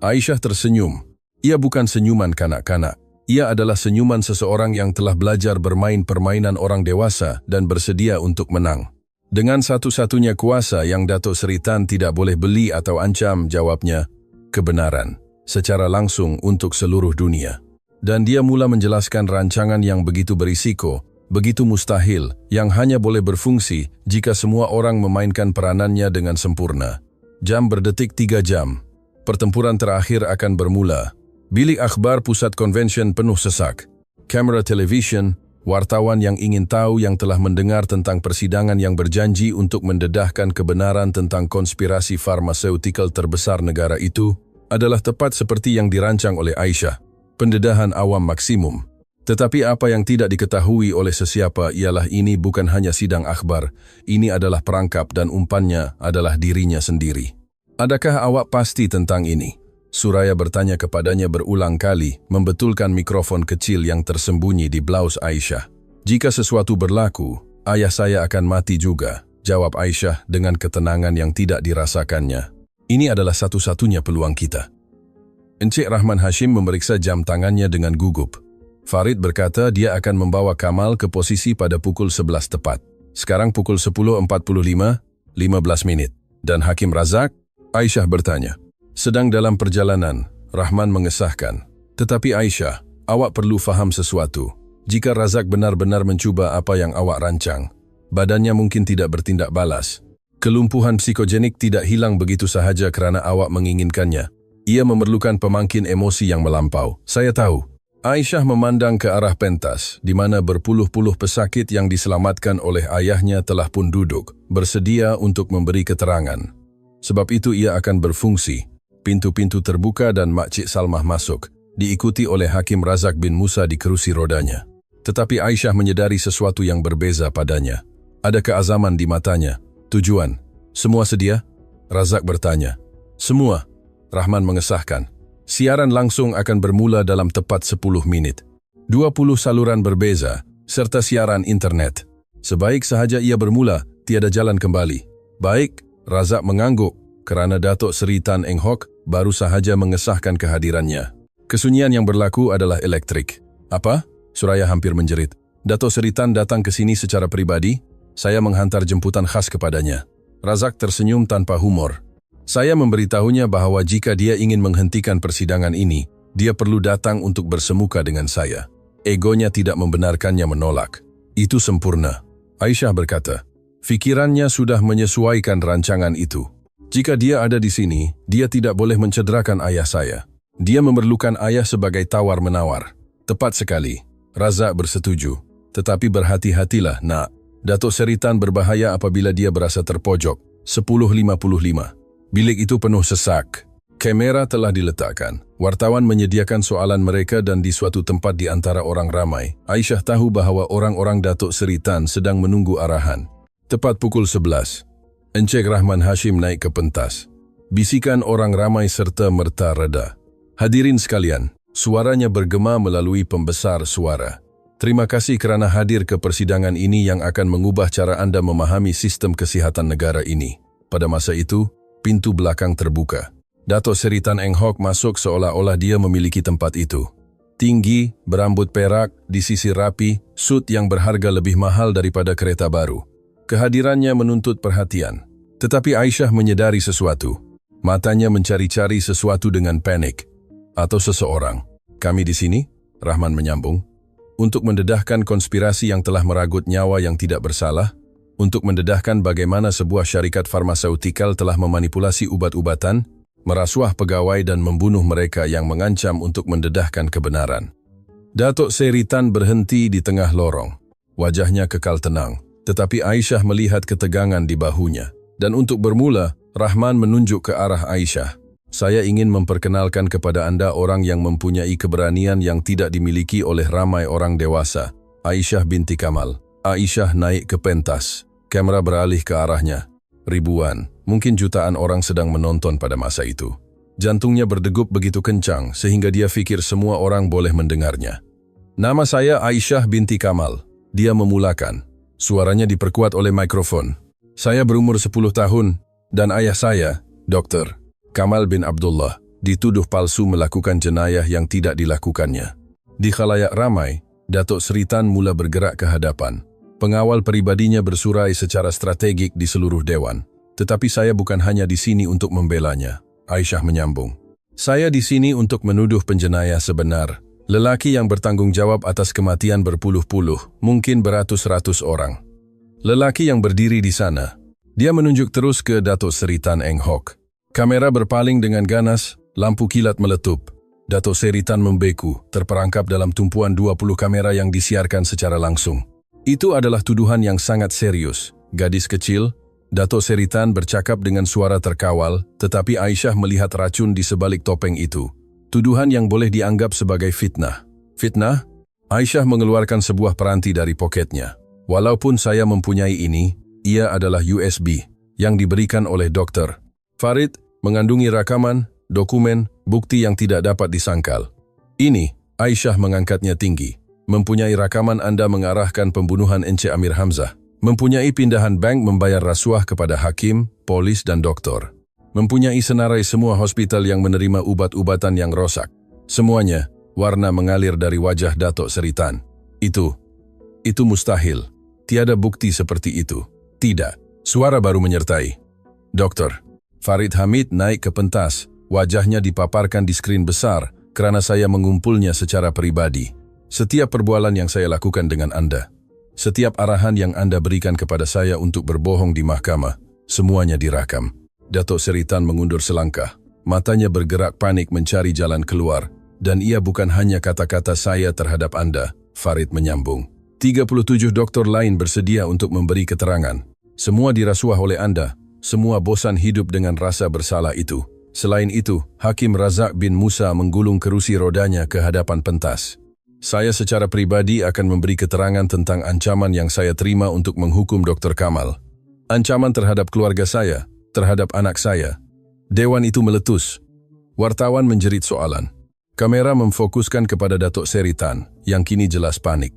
Aisyah tersenyum. Ia bukan senyuman kanak-kanak. Ia adalah senyuman seseorang yang telah belajar bermain permainan orang dewasa dan bersedia untuk menang. Dengan satu-satunya kuasa yang Dato' Seritan tidak boleh beli atau ancam, jawabnya, kebenaran, secara langsung untuk seluruh dunia. Dan dia mula menjelaskan rancangan yang begitu berisiko, begitu mustahil, yang hanya boleh berfungsi jika semua orang memainkan peranannya dengan sempurna. Jam berdetik 3 jam. Pertempuran terakhir akan bermula. Bilik akhbar pusat konvensyen penuh sesak. Kamera televisyen, wartawan yang ingin tahu yang telah mendengar tentang persidangan yang berjanji untuk mendedahkan kebenaran tentang konspirasi farmaseutikal terbesar negara itu adalah tepat seperti yang dirancang oleh Aisyah, pendedahan awam maksimum. Tetapi apa yang tidak diketahui oleh sesiapa ialah ini bukan hanya sidang akhbar, ini adalah perangkap dan umpannya adalah dirinya sendiri. Adakah awak pasti tentang ini? Suraya bertanya kepadanya berulang kali, membetulkan mikrofon kecil yang tersembunyi di blaus Aisyah. Jika sesuatu berlaku, ayah saya akan mati juga, jawab Aisyah dengan ketenangan yang tidak dirasakannya. Ini adalah satu-satunya peluang kita. Encik Rahman Hashim memeriksa jam tangannya dengan gugup. Farid berkata dia akan membawa Kamal ke posisi pada pukul 11 tepat. Sekarang pukul 10.45, 15 menit. Dan Hakim Razak? Aisyah bertanya. Sedang dalam perjalanan, Rahman mengesahkan. Tetapi Aisyah, awak perlu faham sesuatu. Jika Razak benar-benar mencuba apa yang awak rancang, badannya mungkin tidak bertindak balas. Kelumpuhan psikogenik tidak hilang begitu sahaja kerana awak menginginkannya. Ia memerlukan pemangkin emosi yang melampau. Saya tahu. Aisyah memandang ke arah pentas, di mana berpuluh-puluh pesakit yang diselamatkan oleh ayahnya telah pun duduk, bersedia untuk memberi keterangan. Sebab itu ia akan berfungsi. Pintu-pintu terbuka dan Makcik Salmah masuk, diikuti oleh Hakim Razak bin Musa di kerusi rodanya. Tetapi Aisyah menyedari sesuatu yang berbeza padanya. Ada keazaman di matanya. Tujuan. Semua sedia? Razak bertanya. Semua. Rahman mengesahkan. Siaran langsung akan bermula dalam tepat 10 menit. 20 saluran berbeza, serta siaran internet. Sebaik sahaja ia bermula, tiada jalan kembali. Baik, Razak mengangguk. Kerana Dato' Seri Tan Eng Hock baru sahaja mengesahkan kehadirannya. Kesunyian yang berlaku adalah elektrik. Apa? Suraya hampir menjerit. Dato' Seri Tan datang ke sini secara pribadi. Saya menghantar jemputan khas kepadanya. Razak tersenyum tanpa humor. Saya memberitahunya bahawa jika dia ingin menghentikan persidangan ini, dia perlu datang untuk bersemuka dengan saya. Egonya tidak membenarkannya menolak. Itu sempurna. Aisyah berkata, fikirannya sudah menyesuaikan rancangan itu. Jika dia ada di sini, dia tidak boleh mencederakan ayah saya. Dia memerlukan ayah sebagai tawar-menawar. Tepat sekali. Razak bersetuju. Tetapi berhati-hatilah, nak. Dato' Seri Tan berbahaya apabila dia berasa terpojok. 10.55. Bilik itu penuh sesak. Kamera telah diletakkan. Wartawan menyediakan soalan mereka dan di suatu tempat di antara orang ramai. Aisyah tahu bahawa orang-orang Dato' Seri Tan sedang menunggu arahan. Tepat pukul 11. Encik Rahman Hashim naik ke pentas. Bisikan orang ramai serta merta reda. Hadirin sekalian, suaranya bergema melalui pembesar suara. Terima kasih kerana hadir ke persidangan ini yang akan mengubah cara anda memahami sistem kesihatan negara ini. Pada masa itu, pintu belakang terbuka. Dato' Seri Tan Eng Hock masuk seolah-olah dia memiliki tempat itu. Tinggi, berambut perak, disisir rapi, sut yang berharga lebih mahal daripada kereta baru. Kehadirannya menuntut perhatian. Tetapi Aisyah menyadari sesuatu. Matanya mencari-cari sesuatu dengan panik. Atau seseorang. Kami di sini, Rahman menyambung, untuk mendedahkan konspirasi yang telah meragut nyawa yang tidak bersalah, untuk mendedahkan bagaimana sebuah syarikat farmaseutikal telah memanipulasi obat-obatan, merasuah pegawai dan membunuh mereka yang mengancam untuk mendedahkan kebenaran. Dato' Seri Tan berhenti di tengah lorong. Wajahnya kekal tenang, tetapi Aisyah melihat ketegangan di bahunya. Dan untuk bermula, Rahman menunjuk ke arah Aisyah. Saya ingin memperkenalkan kepada Anda orang yang mempunyai keberanian yang tidak dimiliki oleh ramai orang dewasa. Aisyah binti Kamal. Aisyah naik ke pentas. Kamera beralih ke arahnya. Ribuan, mungkin jutaan orang sedang menonton pada masa itu. Jantungnya berdegup begitu kencang sehingga dia fikir semua orang boleh mendengarnya. Nama saya Aisyah binti Kamal. Dia memulakan. Suaranya diperkuat oleh mikrofon. Saya berumur 10 tahun dan ayah saya, Dr. Kamal bin Abdullah, dituduh palsu melakukan jenayah yang tidak dilakukannya. Di khalayak ramai, Dato' Seri Tan mula bergerak ke hadapan. Pengawal pribadinya bersurai secara strategik di seluruh dewan. Tetapi saya bukan hanya di sini untuk membelanya. Aisyah menyambung. Saya di sini untuk menuduh penjenayah sebenar. Lelaki yang bertanggung jawab atas kematian berpuluh-puluh, mungkin beratus-ratus orang. Lelaki yang berdiri di sana. Dia menunjuk terus ke Dato' Seri Tan Eng Hock. Kamera berpaling dengan ganas, lampu kilat meletup. Dato' Seri Tan membeku, terperangkap dalam tumpuan 20 kamera yang disiarkan secara langsung. Itu adalah tuduhan yang sangat serius. Gadis kecil, Dato' Seri Tan bercakap dengan suara terkawal, tetapi Aisyah melihat racun di sebalik topeng itu. Tuduhan yang boleh dianggap sebagai fitnah. Fitnah? Aisyah mengeluarkan sebuah peranti dari poketnya. Walaupun saya mempunyai ini, ia adalah USB yang diberikan oleh dokter. Farid mengandungi rakaman, dokumen, bukti yang tidak dapat disangkal. Ini, Aisyah mengangkatnya tinggi. Mempunyai rakaman Anda mengarahkan pembunuhan Encik Amir Hamzah. Mempunyai pindahan bank membayar rasuah kepada hakim, polis dan doktor. Mempunyai senarai semua hospital yang menerima ubat-ubatan yang rosak. Semuanya, warna mengalir dari wajah Dato' Seri Tan. Itu mustahil. Tiada bukti seperti itu. Tidak. Suara baru menyertai. Dokter. Farid Hamid naik ke pentas, wajahnya dipaparkan di skrin besar kerana saya mengumpulnya secara pribadi. Setiap perbualan yang saya lakukan dengan Anda, setiap arahan yang Anda berikan kepada saya untuk berbohong di mahkamah, semuanya direkam. Dato' Seri Tan mengundur selangkah, matanya bergerak panik mencari jalan keluar, dan ia bukan hanya kata-kata saya terhadap Anda, Farid menyambung. 37 doktor lain bersedia untuk memberi keterangan. Semua dirasuah oleh Anda. Semua bosan hidup dengan rasa bersalah itu. Selain itu, Hakim Razak bin Musa menggulung kerusi rodanya ke hadapan pentas. Saya secara pribadi akan memberi keterangan tentang ancaman yang saya terima untuk menghukum Dr. Kamal. Ancaman terhadap keluarga saya, terhadap anak saya. Dewan itu meletus. Wartawan menjerit soalan. Kamera memfokuskan kepada Dato' Seri Tan, yang kini jelas panik.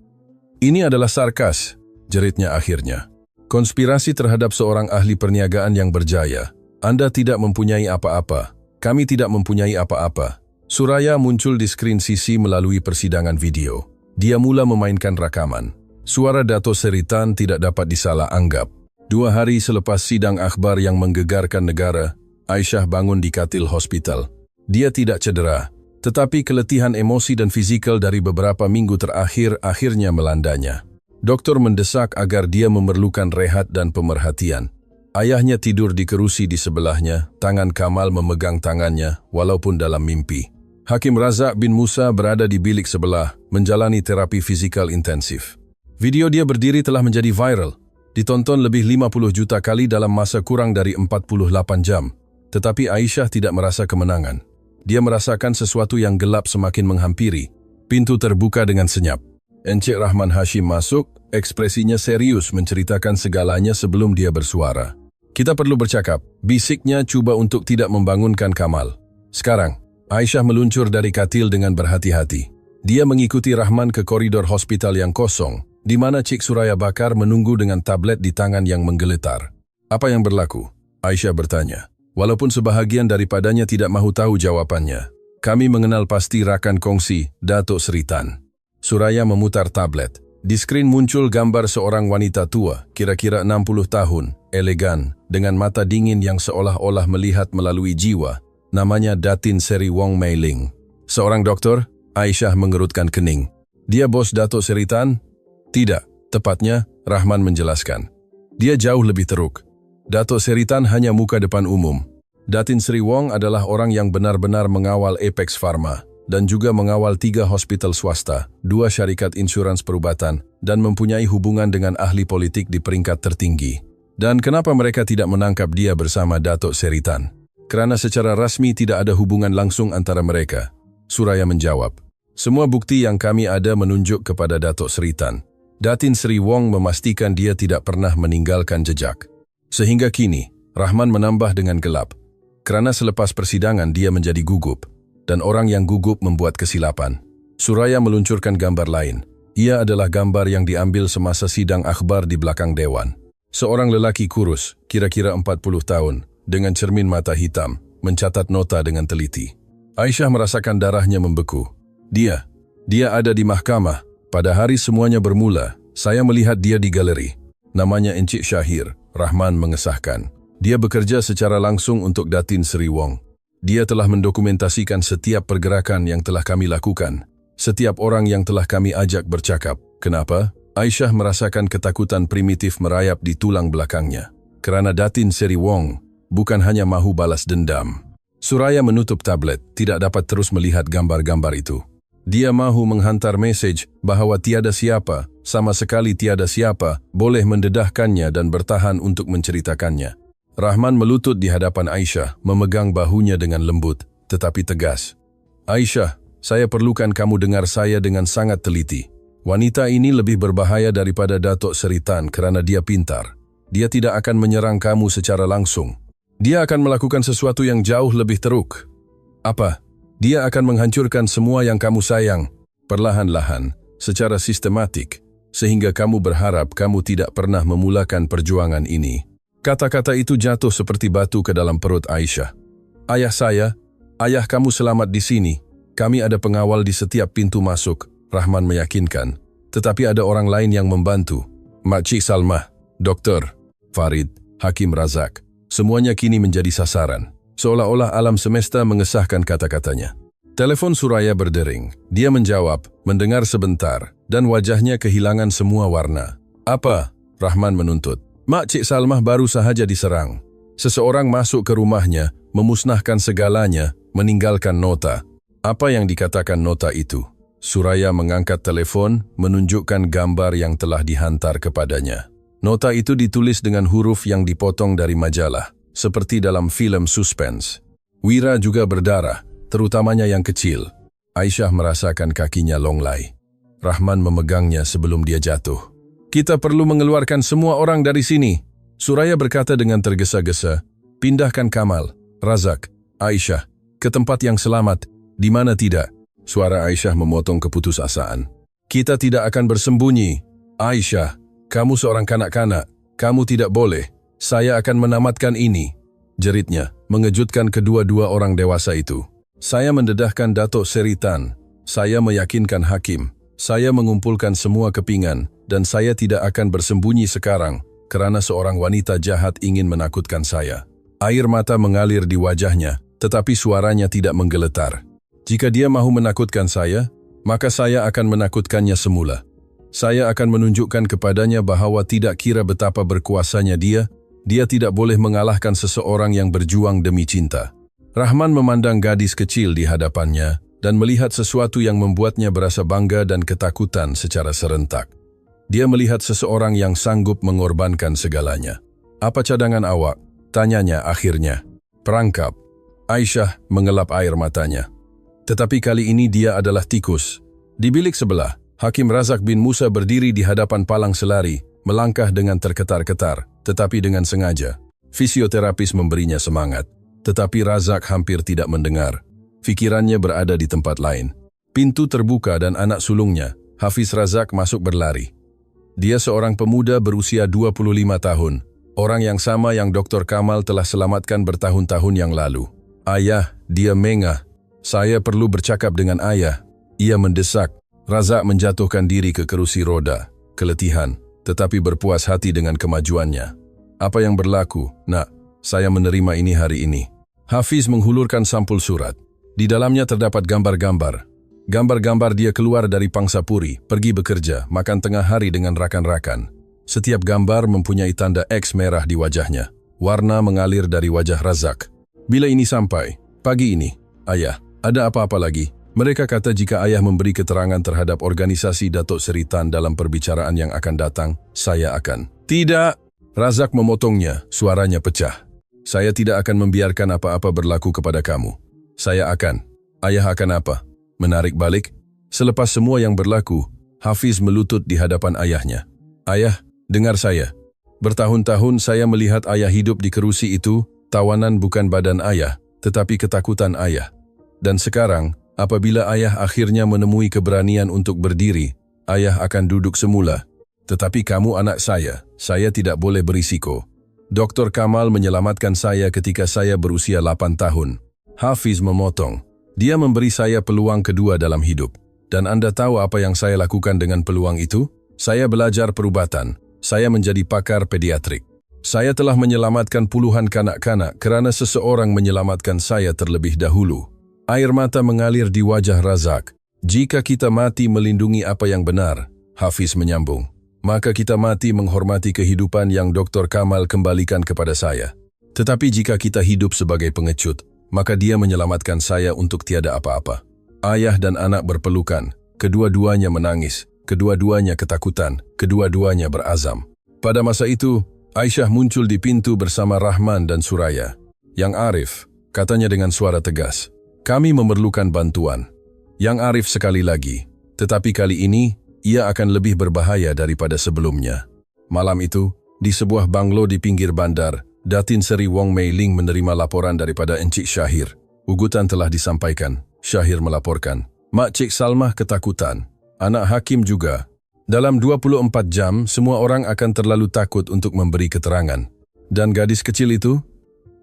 Ini adalah sarkas, jeritnya akhirnya. Konspirasi terhadap seorang ahli perniagaan yang berjaya. Anda tidak mempunyai apa-apa. Kami tidak mempunyai apa-apa. Suraya muncul di skrin CC melalui persidangan video. Dia mula memainkan rakaman. Suara Dato' Seri Tan tidak dapat disalah anggap. 2 hari selepas sidang akhbar yang menggegarkan negara, Aisyah bangun di katil hospital. Dia tidak cedera, tetapi keletihan emosi dan fizikal dari beberapa minggu terakhir akhirnya melandanya. Doktor mendesak agar dia memerlukan rehat dan pemerhatian. Ayahnya tidur di kerusi di sebelahnya, tangan Kamal memegang tangannya, walaupun dalam mimpi. Hakim Razak bin Musa berada di bilik sebelah, menjalani terapi fizikal intensif. Video dia berdiri telah menjadi viral, ditonton lebih 50 juta kali dalam masa kurang dari 48 jam. Tetapi Aisyah tidak merasa kemenangan. Dia merasakan sesuatu yang gelap semakin menghampiri. Pintu terbuka dengan senyap. Encik Rahman Hashim masuk, ekspresinya serius menceritakan segalanya sebelum dia bersuara. Kita perlu bercakap, bisiknya cuba untuk tidak membangunkan Kamal. Sekarang, Aisyah meluncur dari katil dengan berhati-hati. Dia mengikuti Rahman ke koridor hospital yang kosong, di mana Cik Suraya Bakar menunggu dengan tablet di tangan yang menggeletar. Apa yang berlaku? Aisyah bertanya. Walaupun sebahagian daripadanya tidak mahu tahu jawabannya. Kami mengenal pasti rakan kongsi, Datuk Seritan. Suraya memutar tablet. Di skrin muncul gambar seorang wanita tua, kira-kira 60 tahun, elegan, dengan mata dingin yang seolah-olah melihat melalui jiwa. Namanya Datin Seri Wong Mei Ling. Seorang dokter, Aisyah mengerutkan kening. Dia bos Datuk Seritan? Tidak, tepatnya, Rahman menjelaskan. Dia jauh lebih teruk. Datuk Seritan hanya muka depan umum. Datin Seri Wong adalah orang yang benar-benar mengawal Apex Pharma dan juga mengawal 3 hospital swasta, 2 syarikat insurans perubatan, dan mempunyai hubungan dengan ahli politik di peringkat tertinggi. Dan kenapa mereka tidak menangkap dia bersama Datuk Seritan? Karena secara rasmi tidak ada hubungan langsung antara mereka. Suraya menjawab. Semua bukti yang kami ada menunjuk kepada Datuk Seritan. Datin Seri Wong memastikan dia tidak pernah meninggalkan jejak. Sehingga kini, Rahman menambah dengan gelap. Kerana selepas persidangan dia menjadi gugup, dan orang yang gugup membuat kesilapan. Suraya meluncurkan gambar lain. Ia adalah gambar yang diambil semasa sidang akhbar di belakang dewan. Seorang lelaki kurus, kira-kira 40 tahun, dengan cermin mata hitam, mencatat nota dengan teliti. Aisyah merasakan darahnya membeku. Dia ada di mahkamah. Pada hari semuanya bermula, saya melihat dia di galeri. Namanya Encik Syahir, Rahman mengesahkan. Dia bekerja secara langsung untuk Datin Seri Wong. Dia telah mendokumentasikan setiap pergerakan yang telah kami lakukan. Setiap orang yang telah kami ajak bercakap. Kenapa? Aisyah merasakan ketakutan primitif merayap di tulang belakangnya. Kerana Datin Seri Wong bukan hanya mahu balas dendam. Suraya menutup tablet, tidak dapat terus melihat gambar-gambar itu. Dia mahu menghantar mesej bahawa tiada siapa, sama sekali tiada siapa, boleh mendedahkannya dan bertahan untuk menceritakannya. Rahman melutut di hadapan Aisyah, memegang bahunya dengan lembut, tetapi tegas. Aisyah, saya perlukan kamu dengar saya dengan sangat teliti. Wanita ini lebih berbahaya daripada Datuk Seritan kerana dia pintar. Dia tidak akan menyerang kamu secara langsung. Dia akan melakukan sesuatu yang jauh lebih teruk. Apa? Dia akan menghancurkan semua yang kamu sayang, perlahan-lahan, secara sistematik, sehingga kamu berharap kamu tidak pernah memulakan perjuangan ini. Kata-kata itu jatuh seperti batu ke dalam perut Aisyah. Ayah saya, ayah kamu selamat di sini. Kami ada pengawal di setiap pintu masuk, Rahman meyakinkan. Tetapi ada orang lain yang membantu. Makcik Salmah, Dokter, Farid, Hakim Razak. Semuanya kini menjadi sasaran. Seolah-olah alam semesta mengesahkan kata-katanya. Telepon Suraya berdering. Dia menjawab, mendengar sebentar, dan wajahnya kehilangan semua warna. Apa? Rahman menuntut. Makcik Salmah baru sahaja diserang. Seseorang masuk ke rumahnya, memusnahkan segalanya, meninggalkan nota. Apa yang dikatakan nota itu? Suraya mengangkat telepon, menunjukkan gambar yang telah dihantar kepadanya. Nota itu ditulis dengan huruf yang dipotong dari majalah, seperti dalam film suspense. Wira juga berdarah, terutamanya yang kecil. Aisyah merasakan kakinya longlai. Rahman memegangnya sebelum dia jatuh. Kita perlu mengeluarkan semua orang dari sini. Suraya berkata dengan tergesa-gesa. Pindahkan Kamal, Razak, Aisyah, ke tempat yang selamat. Di mana tidak? Suara Aisyah memotong keputusasaan. Kita tidak akan bersembunyi. Aisyah, kamu seorang kanak-kanak. Kamu tidak boleh. Saya akan menamatkan ini. Jeritnya, mengejutkan kedua-dua orang dewasa itu. Saya mendedahkan Datuk Seritan. Saya meyakinkan hakim. Saya mengumpulkan semua kepingan, dan saya tidak akan bersembunyi sekarang, kerana seorang wanita jahat ingin menakutkan saya. Air mata mengalir di wajahnya, tetapi suaranya tidak menggeletar. Jika dia mahu menakutkan saya, maka saya akan menakutkannya semula. Saya akan menunjukkan kepadanya bahawa tidak kira betapa berkuasanya dia tidak boleh mengalahkan seseorang yang berjuang demi cinta. Rahman memandang gadis kecil di hadapannya, dan melihat sesuatu yang membuatnya berasa bangga dan ketakutan secara serentak. Dia melihat seseorang yang sanggup mengorbankan segalanya. Apa cadangan awak? Tanyanya akhirnya. Perangkap. Aisyah mengelap air matanya. Tetapi kali ini dia adalah tikus. Di bilik sebelah, Hakim Razak bin Musa berdiri di hadapan palang selari, melangkah dengan terketar-ketar, tetapi dengan sengaja. Fisioterapis memberinya semangat, tetapi Razak hampir tidak mendengar. Fikirannya berada di tempat lain. Pintu terbuka dan anak sulungnya, Hafiz Razak, masuk berlari. Dia seorang pemuda berusia 25 tahun, Orang yang sama yang Dr. Kamal telah selamatkan bertahun-tahun yang lalu. Ayah, dia mengah. Saya perlu bercakap dengan ayah. Ia mendesak. Razak menjatuhkan diri ke kerusi roda. Keletihan, tetapi berpuas hati dengan kemajuannya. Apa yang berlaku? Nak, saya menerima ini hari ini. Hafiz menghulurkan sampul surat. Di dalamnya terdapat gambar-gambar. Gambar-gambar dia keluar dari Pangsapuri, pergi bekerja, makan tengah hari dengan rakan-rakan. Setiap gambar mempunyai tanda X merah di wajahnya. Warna mengalir dari wajah Razak. Bila ini sampai, pagi ini, ayah, ada apa-apa lagi? Mereka kata jika ayah memberi keterangan terhadap organisasi Datuk Seritan dalam perbicaraan yang akan datang, saya akan. Tidak! Razak memotongnya, suaranya pecah. Saya tidak akan membiarkan apa-apa berlaku kepada kamu. Saya akan. Ayah akan apa? Menarik balik? Selepas semua yang berlaku, Hafiz melutut di hadapan ayahnya. Ayah, dengar saya. Bertahun-tahun saya melihat ayah hidup di kerusi itu, tawanan bukan badan ayah, tetapi ketakutan ayah. Dan sekarang, apabila ayah akhirnya menemui keberanian untuk berdiri, ayah akan duduk semula. Tetapi kamu anak saya tidak boleh berisiko. Dr. Kamal menyelamatkan saya ketika saya berusia 8 tahun. Hafiz memotong. Dia memberi saya peluang kedua dalam hidup. Dan Anda tahu apa yang saya lakukan dengan peluang itu? Saya belajar perubatan. Saya menjadi pakar pediatrik. Saya telah menyelamatkan puluhan kanak-kanak kerana seseorang menyelamatkan saya terlebih dahulu. Air mata mengalir di wajah Razak. Jika kita mati melindungi apa yang benar, Hafiz menyambung, maka kita mati menghormati kehidupan yang Dr. Kamal kembalikan kepada saya. Tetapi jika kita hidup sebagai pengecut, maka dia menyelamatkan saya untuk tiada apa-apa. Ayah dan anak berpelukan, kedua-duanya menangis, kedua-duanya ketakutan, kedua-duanya berazam. Pada masa itu, Aisyah muncul di pintu bersama Rahman dan Suraya. Yang Arif, katanya dengan suara tegas, kami memerlukan bantuan. Yang Arif sekali lagi, tetapi kali ini, ia akan lebih berbahaya daripada sebelumnya. Malam itu, di sebuah banglo di pinggir bandar, Datin Seri Wong Mei Ling menerima laporan daripada Encik Syahir. Ugutan telah disampaikan. Syahir melaporkan. Mak Cik Salmah ketakutan. Anak Hakim juga. Dalam 24 jam, semua orang akan terlalu takut untuk memberi keterangan. Dan gadis kecil itu?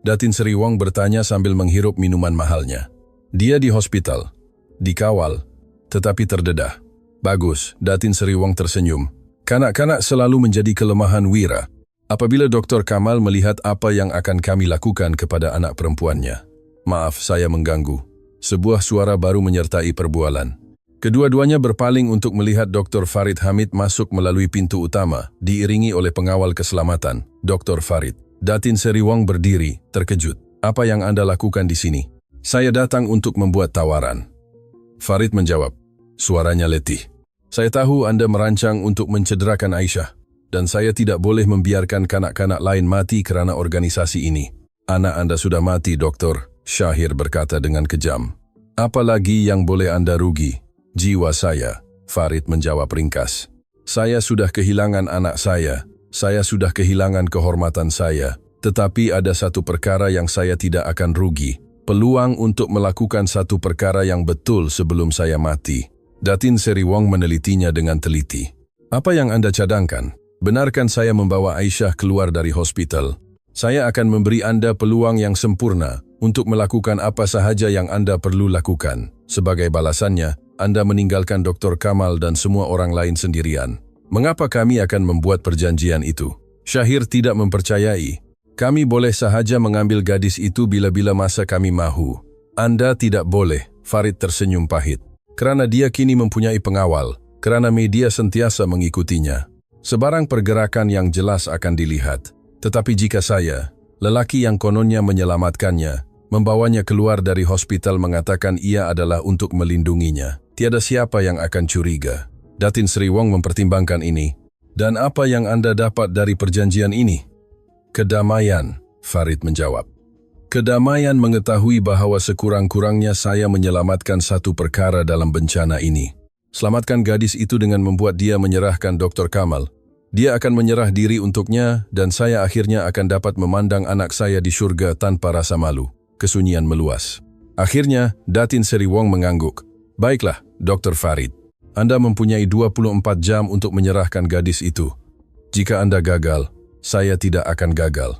Datin Seri Wong bertanya sambil menghirup minuman mahalnya. Dia di hospital. Dikawal. Tetapi terdedah. Bagus, Datin Seri Wong tersenyum. Kanak-kanak selalu menjadi kelemahan Wira. Apabila Dr. Kamal melihat apa yang akan kami lakukan kepada anak perempuannya. Maaf, saya mengganggu. Sebuah suara baru menyertai perbualan. Kedua-duanya berpaling untuk melihat Dr. Farid Hamid masuk melalui pintu utama, diiringi oleh pengawal keselamatan, Dr. Farid. Datin Seri Wong berdiri, terkejut. Apa yang Anda lakukan di sini? Saya datang untuk membuat tawaran. Farid menjawab. Suaranya letih. Saya tahu Anda merancang untuk mencederakan Aisyah, dan saya tidak boleh membiarkan kanak-kanak lain mati kerana organisasi ini. Anak Anda sudah mati, Doktor, Syahir berkata dengan kejam. Apalagi yang boleh Anda rugi? Jiwa saya, Farid menjawab ringkas. Saya sudah kehilangan anak saya sudah kehilangan kehormatan saya, tetapi ada satu perkara yang saya tidak akan rugi, peluang untuk melakukan satu perkara yang betul sebelum saya mati. Datin Seri Wong menelitinya dengan teliti. Apa yang Anda cadangkan? Benarkan saya membawa Aisyah keluar dari hospital? Saya akan memberi Anda peluang yang sempurna untuk melakukan apa sahaja yang Anda perlu lakukan. Sebagai balasannya, Anda meninggalkan Dr. Kamal dan semua orang lain sendirian. Mengapa kami akan membuat perjanjian itu? Syahir tidak mempercayai. Kami boleh sahaja mengambil gadis itu bila-bila masa kami mahu. Anda tidak boleh, Farid tersenyum pahit. Kerana dia kini mempunyai pengawal, kerana media sentiasa mengikutinya. Sebarang pergerakan yang jelas akan dilihat. Tetapi jika saya, lelaki yang kononnya menyelamatkannya, membawanya keluar dari hospital mengatakan ia adalah untuk melindunginya, tiada siapa yang akan curiga. Datin Seri Wong mempertimbangkan ini. Dan apa yang Anda dapat dari perjanjian ini? Kedamaian, Farid menjawab. Kedamaian mengetahui bahawa sekurang-kurangnya saya menyelamatkan satu perkara dalam bencana ini. Selamatkan gadis itu dengan membuat dia menyerahkan Dr. Kamal. Dia akan menyerah diri untuknya dan saya akhirnya akan dapat memandang anak saya di syurga tanpa rasa malu. Kesunyian meluas. Akhirnya, Datin Seri Wong mengangguk. Baiklah, Dr. Farid. Anda mempunyai 24 jam untuk menyerahkan gadis itu. Jika Anda gagal, saya tidak akan gagal.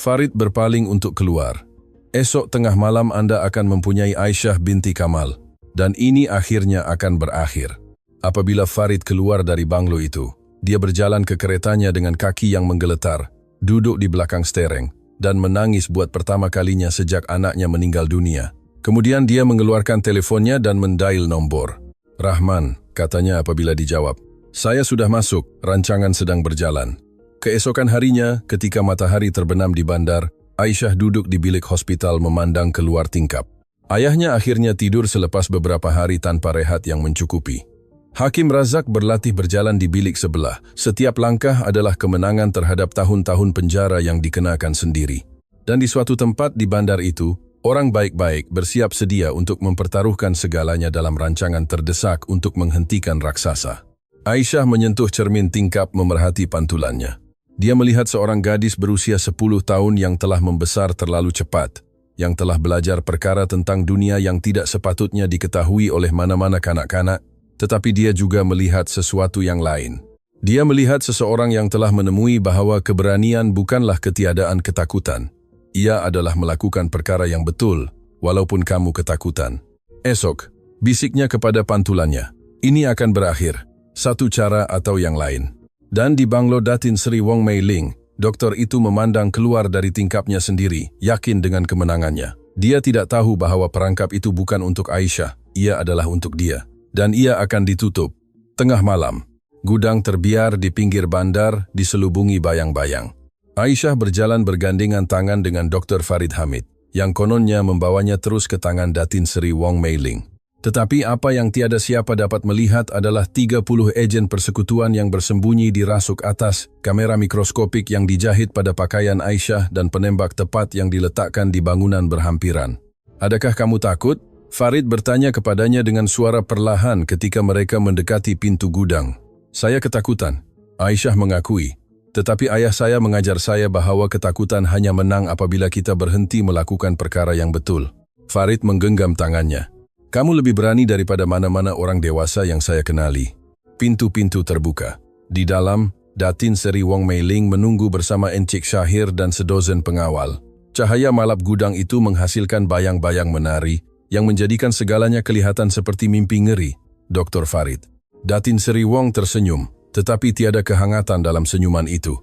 Farid berpaling untuk keluar. Esok tengah malam Anda akan mempunyai Aisyah binti Kamal, dan ini akhirnya akan berakhir. Apabila Farid keluar dari banglo itu, dia berjalan ke keretanya dengan kaki yang menggeletar, duduk di belakang stereng, dan menangis buat pertama kalinya sejak anaknya meninggal dunia. Kemudian dia mengeluarkan teleponnya dan mendial nombor. Rahman, katanya apabila dijawab. Saya sudah masuk, rancangan sedang berjalan. Keesokan harinya, ketika matahari terbenam di bandar, Aisyah duduk di bilik hospital memandang keluar tingkap. Ayahnya akhirnya tidur selepas beberapa hari tanpa rehat yang mencukupi. Hakim Razak berlatih berjalan di bilik sebelah. Setiap langkah adalah kemenangan terhadap tahun-tahun penjara yang dikenakan sendiri. Dan di suatu tempat di bandar itu, orang baik-baik bersiap sedia untuk mempertaruhkan segalanya dalam rancangan terdesak untuk menghentikan raksasa. Aisyah menyentuh cermin tingkap memerhati pantulannya. Dia melihat seorang gadis berusia 10 tahun yang telah membesar terlalu cepat, yang telah belajar perkara tentang dunia yang tidak sepatutnya diketahui oleh mana-mana kanak-kanak, tetapi dia juga melihat sesuatu yang lain. Dia melihat seseorang yang telah menemui bahwa keberanian bukanlah ketiadaan ketakutan. Ia adalah melakukan perkara yang betul, walaupun kamu ketakutan. Esok, bisiknya kepada pantulannya, ini akan berakhir, satu cara atau yang lain. Dan di banglo Datin Sri Wong Mei Ling, dokter itu memandang keluar dari tingkapnya sendiri, yakin dengan kemenangannya. Dia tidak tahu bahwa perangkap itu bukan untuk Aisyah, ia adalah untuk dia. Dan ia akan ditutup. Tengah malam, gudang terbiar di pinggir bandar diselubungi bayang-bayang. Aisyah berjalan bergandengan tangan dengan Dr. Farid Hamid, yang kononnya membawanya terus ke tangan Datin Sri Wong Mei Ling. Tetapi apa yang tiada siapa dapat melihat adalah 30 ejen persekutuan yang bersembunyi di rasuk atas, kamera mikroskopik yang dijahit pada pakaian Aisyah dan penembak tepat yang diletakkan di bangunan berhampiran. Adakah kamu takut? Farid bertanya kepadanya dengan suara perlahan ketika mereka mendekati pintu gudang. Saya ketakutan, Aisyah mengakui. Tetapi ayah saya mengajar saya bahwa ketakutan hanya menang apabila kita berhenti melakukan perkara yang betul. Farid menggenggam tangannya. Kamu lebih berani daripada mana-mana orang dewasa yang saya kenali. Pintu-pintu terbuka. Di dalam, Datin Sri Wong Mei Ling menunggu bersama Encik Syahir dan sedozen pengawal. Cahaya malap gudang itu menghasilkan bayang-bayang menari, yang menjadikan segalanya kelihatan seperti mimpi ngeri. Dr. Farid. Datin Sri Wong tersenyum, tetapi tiada kehangatan dalam senyuman itu.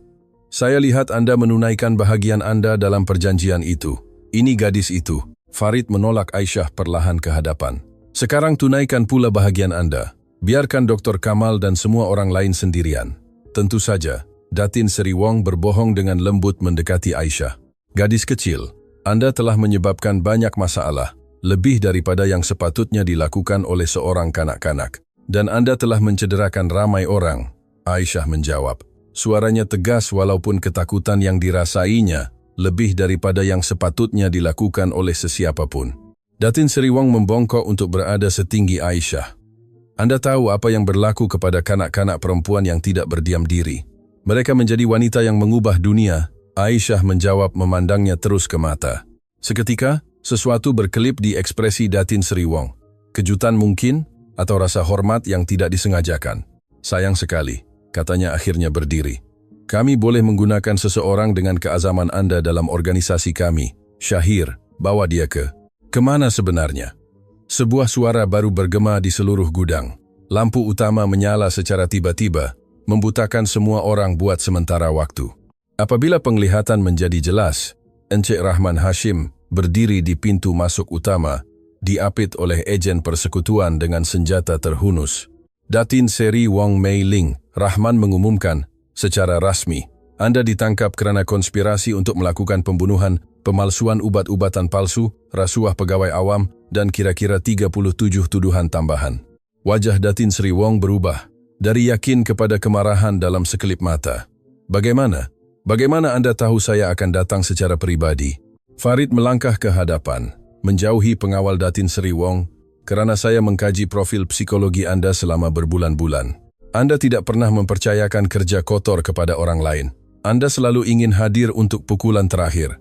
Saya lihat Anda menunaikan bahagian Anda dalam perjanjian itu. Ini gadis itu. Farid menolak Aisyah perlahan ke hadapan. Sekarang tunaikan pula bahagian Anda. Biarkan Dr. Kamal dan semua orang lain sendirian. Tentu saja, Datin Sri Wong berbohong dengan lembut mendekati Aisyah. Gadis kecil, Anda telah menyebabkan banyak masalah, lebih daripada yang sepatutnya dilakukan oleh seorang kanak-kanak. Dan Anda telah mencederakan ramai orang. Aisyah menjawab. Suaranya tegas walaupun ketakutan yang dirasainya lebih daripada yang sepatutnya dilakukan oleh sesiapapun. Datin Sri Wong membongkok untuk berada setinggi Aisyah. Anda tahu apa yang berlaku kepada kanak-kanak perempuan yang tidak berdiam diri. Mereka menjadi wanita yang mengubah dunia. Aisyah menjawab memandangnya terus ke mata. Seketika, sesuatu berkelip di ekspresi Datin Sri Wong. Kejutan mungkin, atau rasa hormat yang tidak disengajakan. Sayang sekali, katanya akhirnya berdiri. Kami boleh menggunakan seseorang dengan keazaman Anda dalam organisasi kami. Syahir, bawa dia ke. Kemana sebenarnya? Sebuah suara baru bergema di seluruh gudang. Lampu utama menyala secara tiba-tiba, membutakan semua orang buat sementara waktu. Apabila penglihatan menjadi jelas, Encik Rahman Hashim berdiri di pintu masuk utama, diapit oleh ejen persekutuan dengan senjata terhunus. Datin Sri Wong Mei Ling, Rahman mengumumkan, secara rasmi, Anda ditangkap kerana konspirasi untuk melakukan pembunuhan, pemalsuan ubat-ubatan palsu, rasuah pegawai awam, dan kira-kira 37 tuduhan tambahan. Wajah Datin Sri Wong berubah, dari yakin kepada kemarahan dalam sekelip mata. Bagaimana? Bagaimana Anda tahu saya akan datang secara pribadi? Farid melangkah ke hadapan, menjauhi pengawal Datin Sri Wong, kerana saya mengkaji profil psikologi Anda selama berbulan-bulan. Anda tidak pernah mempercayakan kerja kotor kepada orang lain. Anda selalu ingin hadir untuk pukulan terakhir.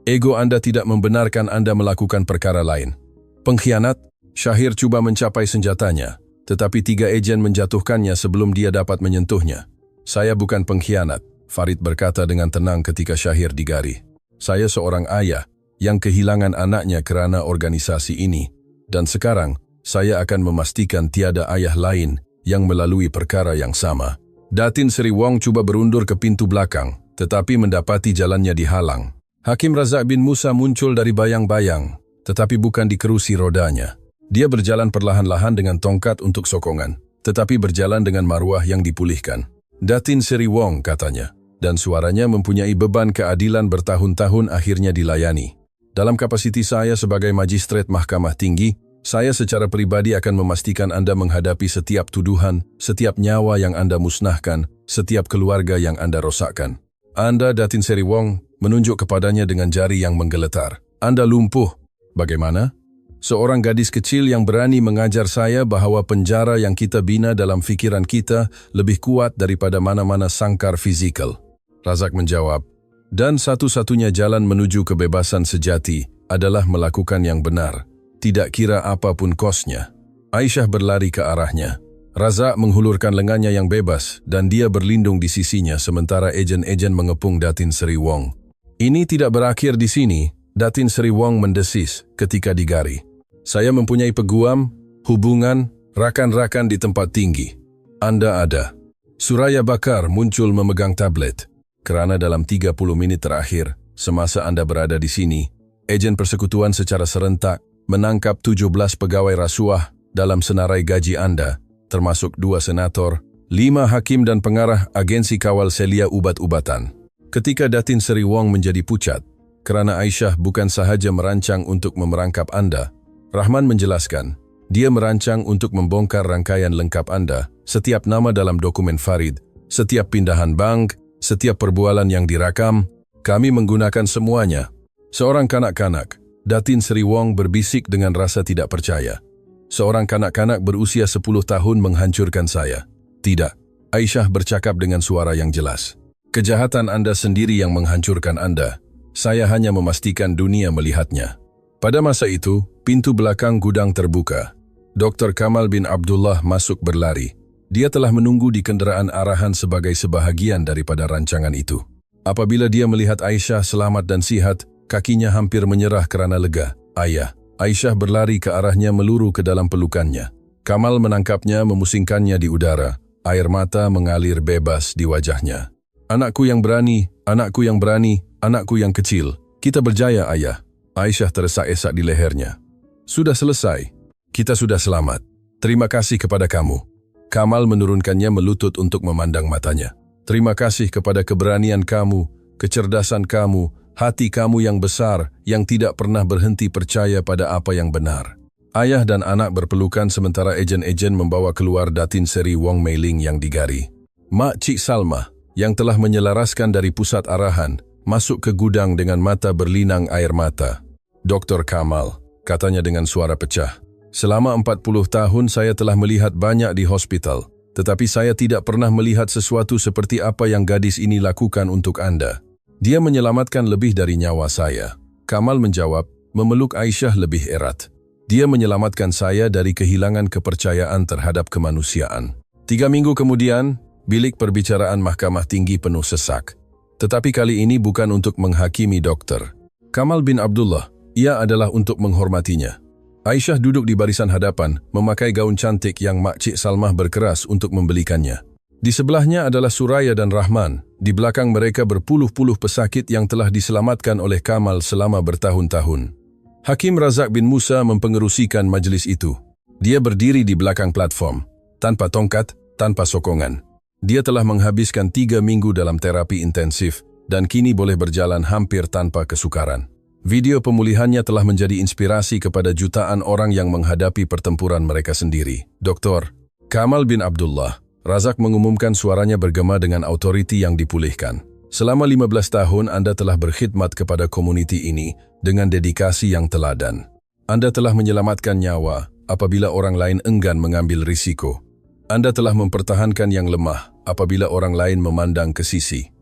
Ego Anda tidak membenarkan Anda melakukan perkara lain. Pengkhianat, Syahir cuba mencapai senjatanya, tetapi 3 ejen menjatuhkannya sebelum dia dapat menyentuhnya. Saya bukan pengkhianat. Farid berkata dengan tenang ketika Syahir digari. Saya seorang ayah yang kehilangan anaknya kerana organisasi ini. Dan sekarang, saya akan memastikan tiada ayah lain yang melalui perkara yang sama. Datin Seri Wong cuba berundur ke pintu belakang, tetapi mendapati jalannya dihalang. Hakim Razak bin Musa muncul dari bayang-bayang, tetapi bukan dikerusi rodanya. Dia berjalan perlahan-lahan dengan tongkat untuk sokongan, tetapi berjalan dengan maruah yang dipulihkan. Datin Seri Wong, katanya, dan suaranya mempunyai beban keadilan bertahun-tahun akhirnya dilayani. Dalam kapasiti saya sebagai Magistrat Mahkamah Tinggi, saya secara pribadi akan memastikan Anda menghadapi setiap tuduhan, setiap nyawa yang Anda musnahkan, setiap keluarga yang Anda rosakkan. Anda, Datin Seri Wong, menunjuk kepadanya dengan jari yang menggeletar. Anda lumpuh. Bagaimana? Seorang gadis kecil yang berani mengajar saya bahawa penjara yang kita bina dalam fikiran kita lebih kuat daripada mana-mana sangkar fizikal. Razak menjawab, dan satu-satunya jalan menuju kebebasan sejati adalah melakukan yang benar, tidak kira apapun kosnya. Aisyah berlari ke arahnya. Razak menghulurkan lengannya yang bebas dan dia berlindung di sisinya sementara ejen-ejen mengepung Datin Seri Wong. Ini tidak berakhir di sini, Datin Seri Wong mendesis ketika digari. Saya mempunyai peguam, hubungan, rakan-rakan di tempat tinggi. Anda ada. Suraya Bakar muncul memegang tablet. Kerana dalam 30 menit terakhir, semasa Anda berada di sini, ejen persekutuan secara serentak menangkap 17 pegawai rasuah dalam senarai gaji Anda, termasuk 2 senator, 5 hakim dan pengarah agensi kawal selia ubat-ubatan. Ketika Datin Seri Wong menjadi pucat, kerana Aisyah bukan sahaja merancang untuk memerangkap Anda, Rahman menjelaskan, dia merancang untuk membongkar rangkaian lengkap Anda, setiap nama dalam dokumen Farid, setiap pindahan bank, setiap perbualan yang dirakam, kami menggunakan semuanya. Seorang kanak-kanak, Datin Seri Wong berbisik dengan rasa tidak percaya. Seorang kanak-kanak berusia 10 tahun menghancurkan saya. Tidak, Aisyah bercakap dengan suara yang jelas. Kejahatan Anda sendiri yang menghancurkan Anda. Saya hanya memastikan dunia melihatnya. Pada masa itu, pintu belakang gudang terbuka. Dr. Kamal bin Abdullah masuk berlari. Dia telah menunggu di kenderaan arahan sebagai sebahagian daripada rancangan itu. Apabila dia melihat Aisyah selamat dan sihat, kakinya hampir menyerah kerana lega. Ayah. Aisyah berlari ke arahnya meluru ke dalam pelukannya. Kamal menangkapnya, memusingkannya di udara. Air mata mengalir bebas di wajahnya. Anakku yang berani, anakku yang berani, anakku yang kecil. Kita berjaya, ayah. Aisyah teresak-esak di lehernya. Sudah selesai. Kita sudah selamat. Terima kasih kepada kamu. Kamal menurunkannya melutut untuk memandang matanya. Terima kasih kepada keberanian kamu, kecerdasan kamu, hati kamu yang besar, yang tidak pernah berhenti percaya pada apa yang benar. Ayah dan anak berpelukan sementara ejen-ejen membawa keluar Datin Seri Wong Mei Ling yang digari. Mak Cik Salma, yang telah menyelaraskan dari pusat arahan, masuk ke gudang dengan mata berlinang air mata. Dr. Kamal, katanya dengan suara pecah. Selama 40 tahun saya telah melihat banyak di hospital, tetapi saya tidak pernah melihat sesuatu seperti apa yang gadis ini lakukan untuk Anda. Dia menyelamatkan lebih dari nyawa saya. Kamal menjawab, memeluk Aisyah lebih erat. Dia menyelamatkan saya dari kehilangan kepercayaan terhadap kemanusiaan. 3 minggu kemudian, bilik perbicaraan Mahkamah Tinggi penuh sesak. Tetapi kali ini bukan untuk menghakimi dokter. Kamal bin Abdullah, ia adalah untuk menghormatinya. Aisyah duduk di barisan hadapan, memakai gaun cantik yang Mak Cik Salmah berkeras untuk membelikannya. Di sebelahnya adalah Suraya dan Rahman. Di belakang mereka berpuluh-puluh pesakit yang telah diselamatkan oleh Kamal selama bertahun-tahun. Hakim Razak bin Musa mempengerusikan majlis itu. Dia berdiri di belakang platform, tanpa tongkat, tanpa sokongan. Dia telah menghabiskan 3 minggu dalam terapi intensif dan kini boleh berjalan hampir tanpa kesukaran. Video pemulihannya telah menjadi inspirasi kepada jutaan orang yang menghadapi pertempuran mereka sendiri. Dr. Kamal bin Abdullah, Razak mengumumkan suaranya bergema dengan autoriti yang dipulihkan. Selama 15 tahun Anda telah berkhidmat kepada komuniti ini dengan dedikasi yang teladan. Anda telah menyelamatkan nyawa apabila orang lain enggan mengambil risiko. Anda telah mempertahankan yang lemah apabila orang lain memandang ke sisi.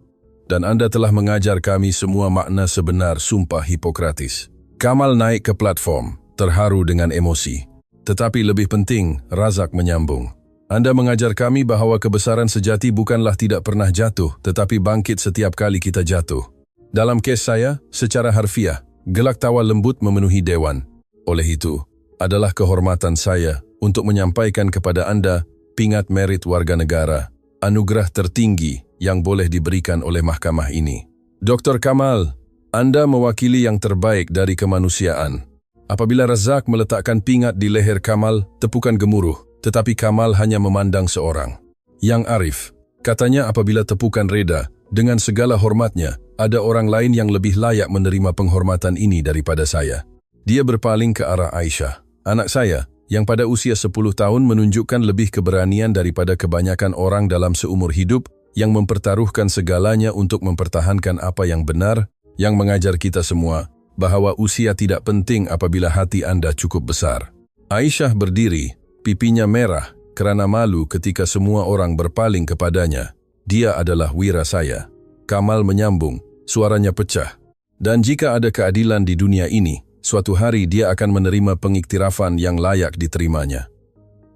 Dan Anda telah mengajar kami semua makna sebenar sumpah Hipokratis. Kamal naik ke platform, terharu dengan emosi. Tetapi lebih penting, Razak menyambung. Anda mengajar kami bahawa kebesaran sejati bukanlah tidak pernah jatuh, tetapi bangkit setiap kali kita jatuh. Dalam kes saya, secara harfiah, gelak tawa lembut memenuhi dewan. Oleh itu, adalah kehormatan saya untuk menyampaikan kepada Anda pingat merit warga negara, anugerah tertinggi yang boleh diberikan oleh mahkamah ini. Dr. Kamal, Anda mewakili yang terbaik dari kemanusiaan. Apabila Razak meletakkan pingat di leher Kamal, tepukan gemuruh. Tetapi Kamal hanya memandang seorang. Yang Arif, katanya apabila tepukan reda, dengan segala hormatnya, ada orang lain yang lebih layak menerima penghormatan ini daripada saya. Dia berpaling ke arah Aisyah. Anak saya, yang pada usia 10 tahun menunjukkan lebih keberanian daripada kebanyakan orang dalam seumur hidup yang mempertaruhkan segalanya untuk mempertahankan apa yang benar, yang mengajar kita semua bahawa usia tidak penting apabila hati Anda cukup besar. Aisyah berdiri, pipinya merah kerana malu ketika semua orang berpaling kepadanya. Dia adalah wira saya. Kamal menyambung, suaranya pecah. Dan jika ada keadilan di dunia ini, suatu hari dia akan menerima pengiktirafan yang layak diterimanya.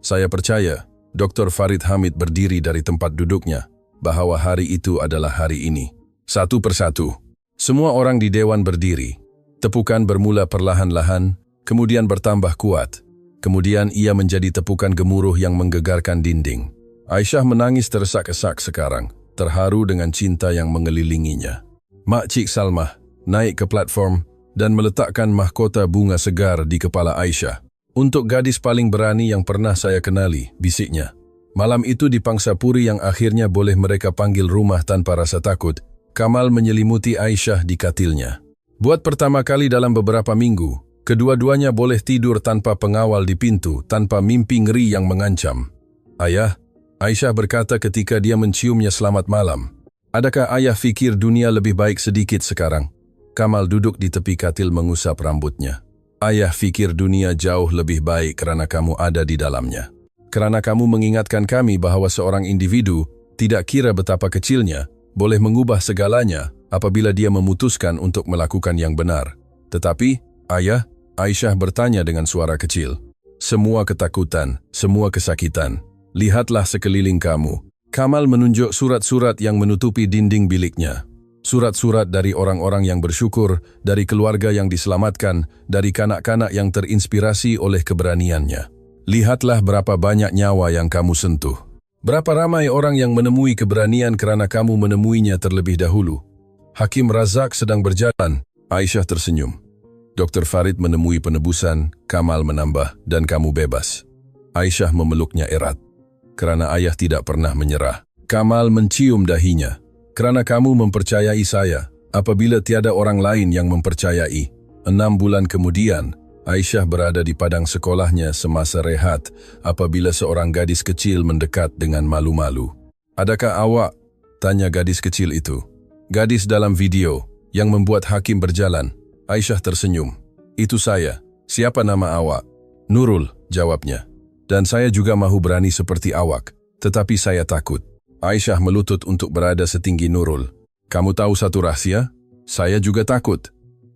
Saya percaya, Dr. Farid Hamid berdiri dari tempat duduknya, bahawa hari itu adalah hari ini. Satu persatu, semua orang di dewan berdiri. Tepukan bermula perlahan-lahan, kemudian bertambah kuat. Kemudian ia menjadi tepukan gemuruh yang menggegarkan dinding. Aisyah menangis tersesak-sesak sekarang, terharu dengan cinta yang mengelilinginya. Mak Cik Salmah naik ke platform dan meletakkan mahkota bunga segar di kepala Aisyah. Untuk gadis paling berani yang pernah saya kenali, bisiknya. Malam itu di Pangsapuri yang akhirnya boleh mereka panggil rumah tanpa rasa takut, Kamal menyelimuti Aisyah di katilnya. Buat pertama kali dalam beberapa minggu, kedua-duanya boleh tidur tanpa pengawal di pintu, tanpa mimpi ngeri yang mengancam. Ayah, Aisyah berkata ketika dia menciumnya selamat malam. Adakah ayah fikir dunia lebih baik sedikit sekarang? Kamal duduk di tepi katil mengusap rambutnya. Ayah fikir dunia jauh lebih baik kerana kamu ada di dalamnya. Kerana kamu mengingatkan kami bahawa seorang individu, tidak kira betapa kecilnya, boleh mengubah segalanya apabila dia memutuskan untuk melakukan yang benar. Tetapi, ayah, Aisyah bertanya dengan suara kecil. Semua ketakutan, semua kesakitan. Lihatlah sekeliling kamu. Kamal menunjuk surat-surat yang menutupi dinding biliknya. Surat-surat dari orang-orang yang bersyukur, dari keluarga yang diselamatkan, dari kanak-kanak yang terinspirasi oleh keberaniannya. Lihatlah berapa banyak nyawa yang kamu sentuh. Berapa ramai orang yang menemui keberanian kerana kamu menemuinya terlebih dahulu. Hakim Razak sedang berjalan. Aisyah tersenyum. Dr. Farid menemui penebusan, Kamal menambah, dan kamu bebas. Aisyah memeluknya erat. Kerana ayah tidak pernah menyerah. Kamal mencium dahinya. Kerana kamu mempercayai saya, apabila tiada orang lain yang mempercayai. 6 bulan kemudian, Aisyah berada di padang sekolahnya semasa rehat apabila seorang gadis kecil mendekat dengan malu-malu. Adakah awak? Tanya gadis kecil itu. Gadis dalam video, yang membuat hakim berjalan. Aisyah tersenyum. Itu saya. Siapa nama awak? Nurul, jawabnya. Dan saya juga mahu berani seperti awak, tetapi saya takut. Aisyah melutut untuk berada setinggi Nurul. Kamu tahu satu rahasia? Saya juga takut.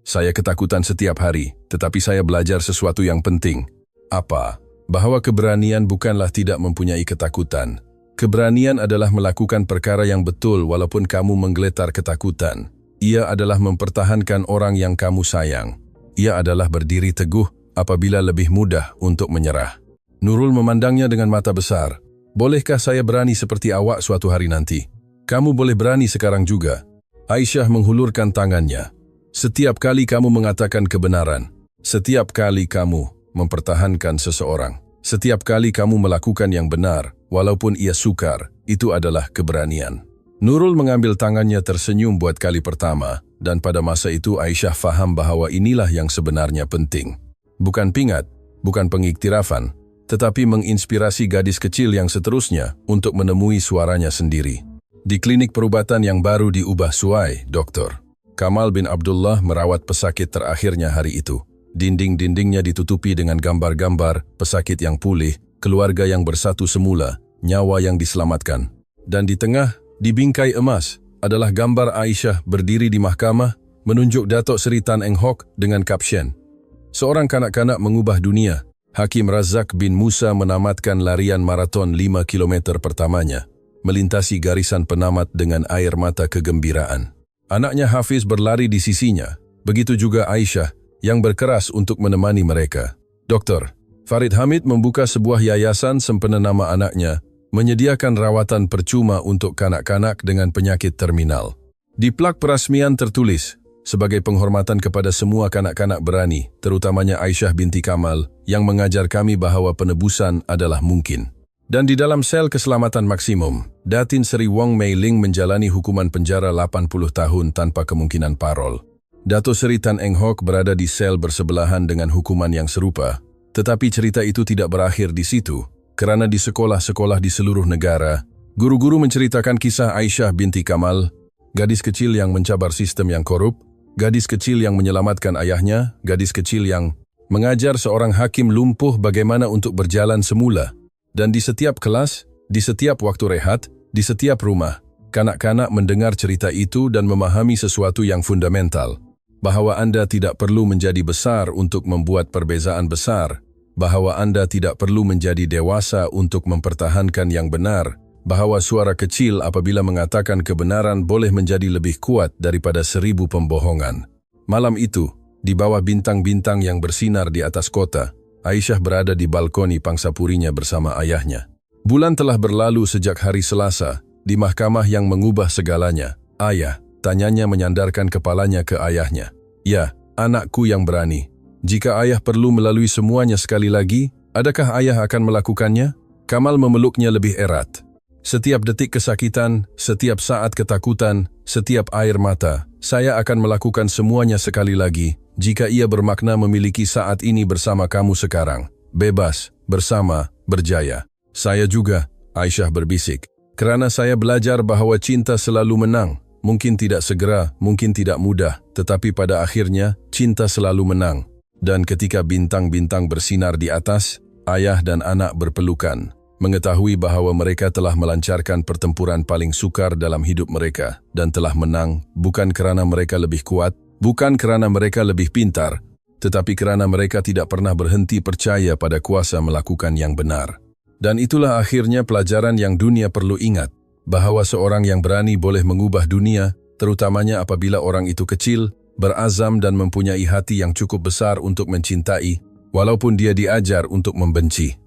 Saya ketakutan setiap hari, tetapi saya belajar sesuatu yang penting. Apa? Bahawa keberanian bukanlah tidak mempunyai ketakutan. Keberanian adalah melakukan perkara yang betul walaupun kamu menggeletar ketakutan. Ia adalah mempertahankan orang yang kamu sayang. Ia adalah berdiri teguh apabila lebih mudah untuk menyerah. Nurul memandangnya dengan mata besar. Bolehkah saya berani seperti awak suatu hari nanti? Kamu boleh berani sekarang juga. Aisyah menghulurkan tangannya. Setiap kali kamu mengatakan kebenaran, setiap kali kamu mempertahankan seseorang, setiap kali kamu melakukan yang benar, walaupun ia sukar, itu adalah keberanian. Nurul mengambil tangannya tersenyum buat kali pertama, dan pada masa itu Aisyah faham bahawa inilah yang sebenarnya penting. Bukan pingat, bukan pengiktirafan, tetapi menginspirasi gadis kecil yang seterusnya untuk menemui suaranya sendiri. Di klinik perubatan yang baru di Ubah Suai, Dr. Kamal bin Abdullah merawat pesakit terakhirnya hari itu. Dinding-dindingnya ditutupi dengan gambar-gambar, pesakit yang pulih, keluarga yang bersatu semula, nyawa yang diselamatkan. Dan di tengah, di bingkai emas, adalah gambar Aisyah berdiri di mahkamah, menunjuk Datuk Seri Tan Eng Hock dengan kapsyen, "Seorang kanak-kanak mengubah dunia, Hakim Razak bin Musa menamatkan larian maraton 5 km pertamanya, melintasi garisan penamat dengan air mata kegembiraan. Anaknya Hafiz berlari di sisinya, begitu juga Aisyah yang berkeras untuk menemani mereka. Dr. Farid Hamid membuka sebuah yayasan sempena nama anaknya, menyediakan rawatan percuma untuk kanak-kanak dengan penyakit terminal. Di plak perasmian tertulis, sebagai penghormatan kepada semua kanak-kanak berani, terutamanya Aisyah binti Kamal, yang mengajar kami bahwa penebusan adalah mungkin. Dan di dalam sel keselamatan maksimum, Datin Seri Wong Mei Ling menjalani hukuman penjara 80 tahun tanpa kemungkinan parol. Dato Seri Tan Eng Hock berada di sel bersebelahan dengan hukuman yang serupa. Tetapi cerita itu tidak berakhir di situ, kerana di sekolah-sekolah di seluruh negara, guru-guru menceritakan kisah Aisyah binti Kamal, gadis kecil yang mencabar sistem yang korup, gadis kecil yang menyelamatkan ayahnya, gadis kecil yang mengajar seorang hakim lumpuh bagaimana untuk berjalan semula. Dan di setiap kelas, di setiap waktu rehat, di setiap rumah, kanak-kanak mendengar cerita itu dan memahami sesuatu yang fundamental, bahwa Anda tidak perlu menjadi besar untuk membuat perbezaan besar, bahwa Anda tidak perlu menjadi dewasa untuk mempertahankan yang benar, bahwa suara kecil apabila mengatakan kebenaran boleh menjadi lebih kuat daripada 1000 pembohongan. Malam itu, di bawah bintang-bintang yang bersinar di atas kota, Aisyah berada di balkoni pangsapurinya bersama ayahnya. Bulan telah berlalu sejak hari Selasa, di mahkamah yang mengubah segalanya. Ayah, tanyanya menyandarkan kepalanya ke ayahnya. Ya, anakku yang berani. Jika ayah perlu melalui semuanya sekali lagi, adakah ayah akan melakukannya? Kamal memeluknya lebih erat. Setiap detik kesakitan, setiap saat ketakutan, setiap air mata, saya akan melakukan semuanya sekali lagi, jika ia bermakna memiliki saat ini bersama kamu sekarang. Bebas, bersama, berjaya. Saya juga, Aisyah berbisik. Kerana saya belajar bahwa cinta selalu menang. Mungkin tidak segera, mungkin tidak mudah, tetapi pada akhirnya, cinta selalu menang. Dan ketika bintang-bintang bersinar di atas, ayah dan anak berpelukan, mengetahui bahwa mereka telah melancarkan pertempuran paling sukar dalam hidup mereka dan telah menang bukan kerana mereka lebih kuat, bukan kerana mereka lebih pintar, tetapi kerana mereka tidak pernah berhenti percaya pada kuasa melakukan yang benar. Dan itulah akhirnya pelajaran yang dunia perlu ingat, bahwa seorang yang berani boleh mengubah dunia, terutamanya apabila orang itu kecil, berazam dan mempunyai hati yang cukup besar untuk mencintai, walaupun dia diajar untuk membenci.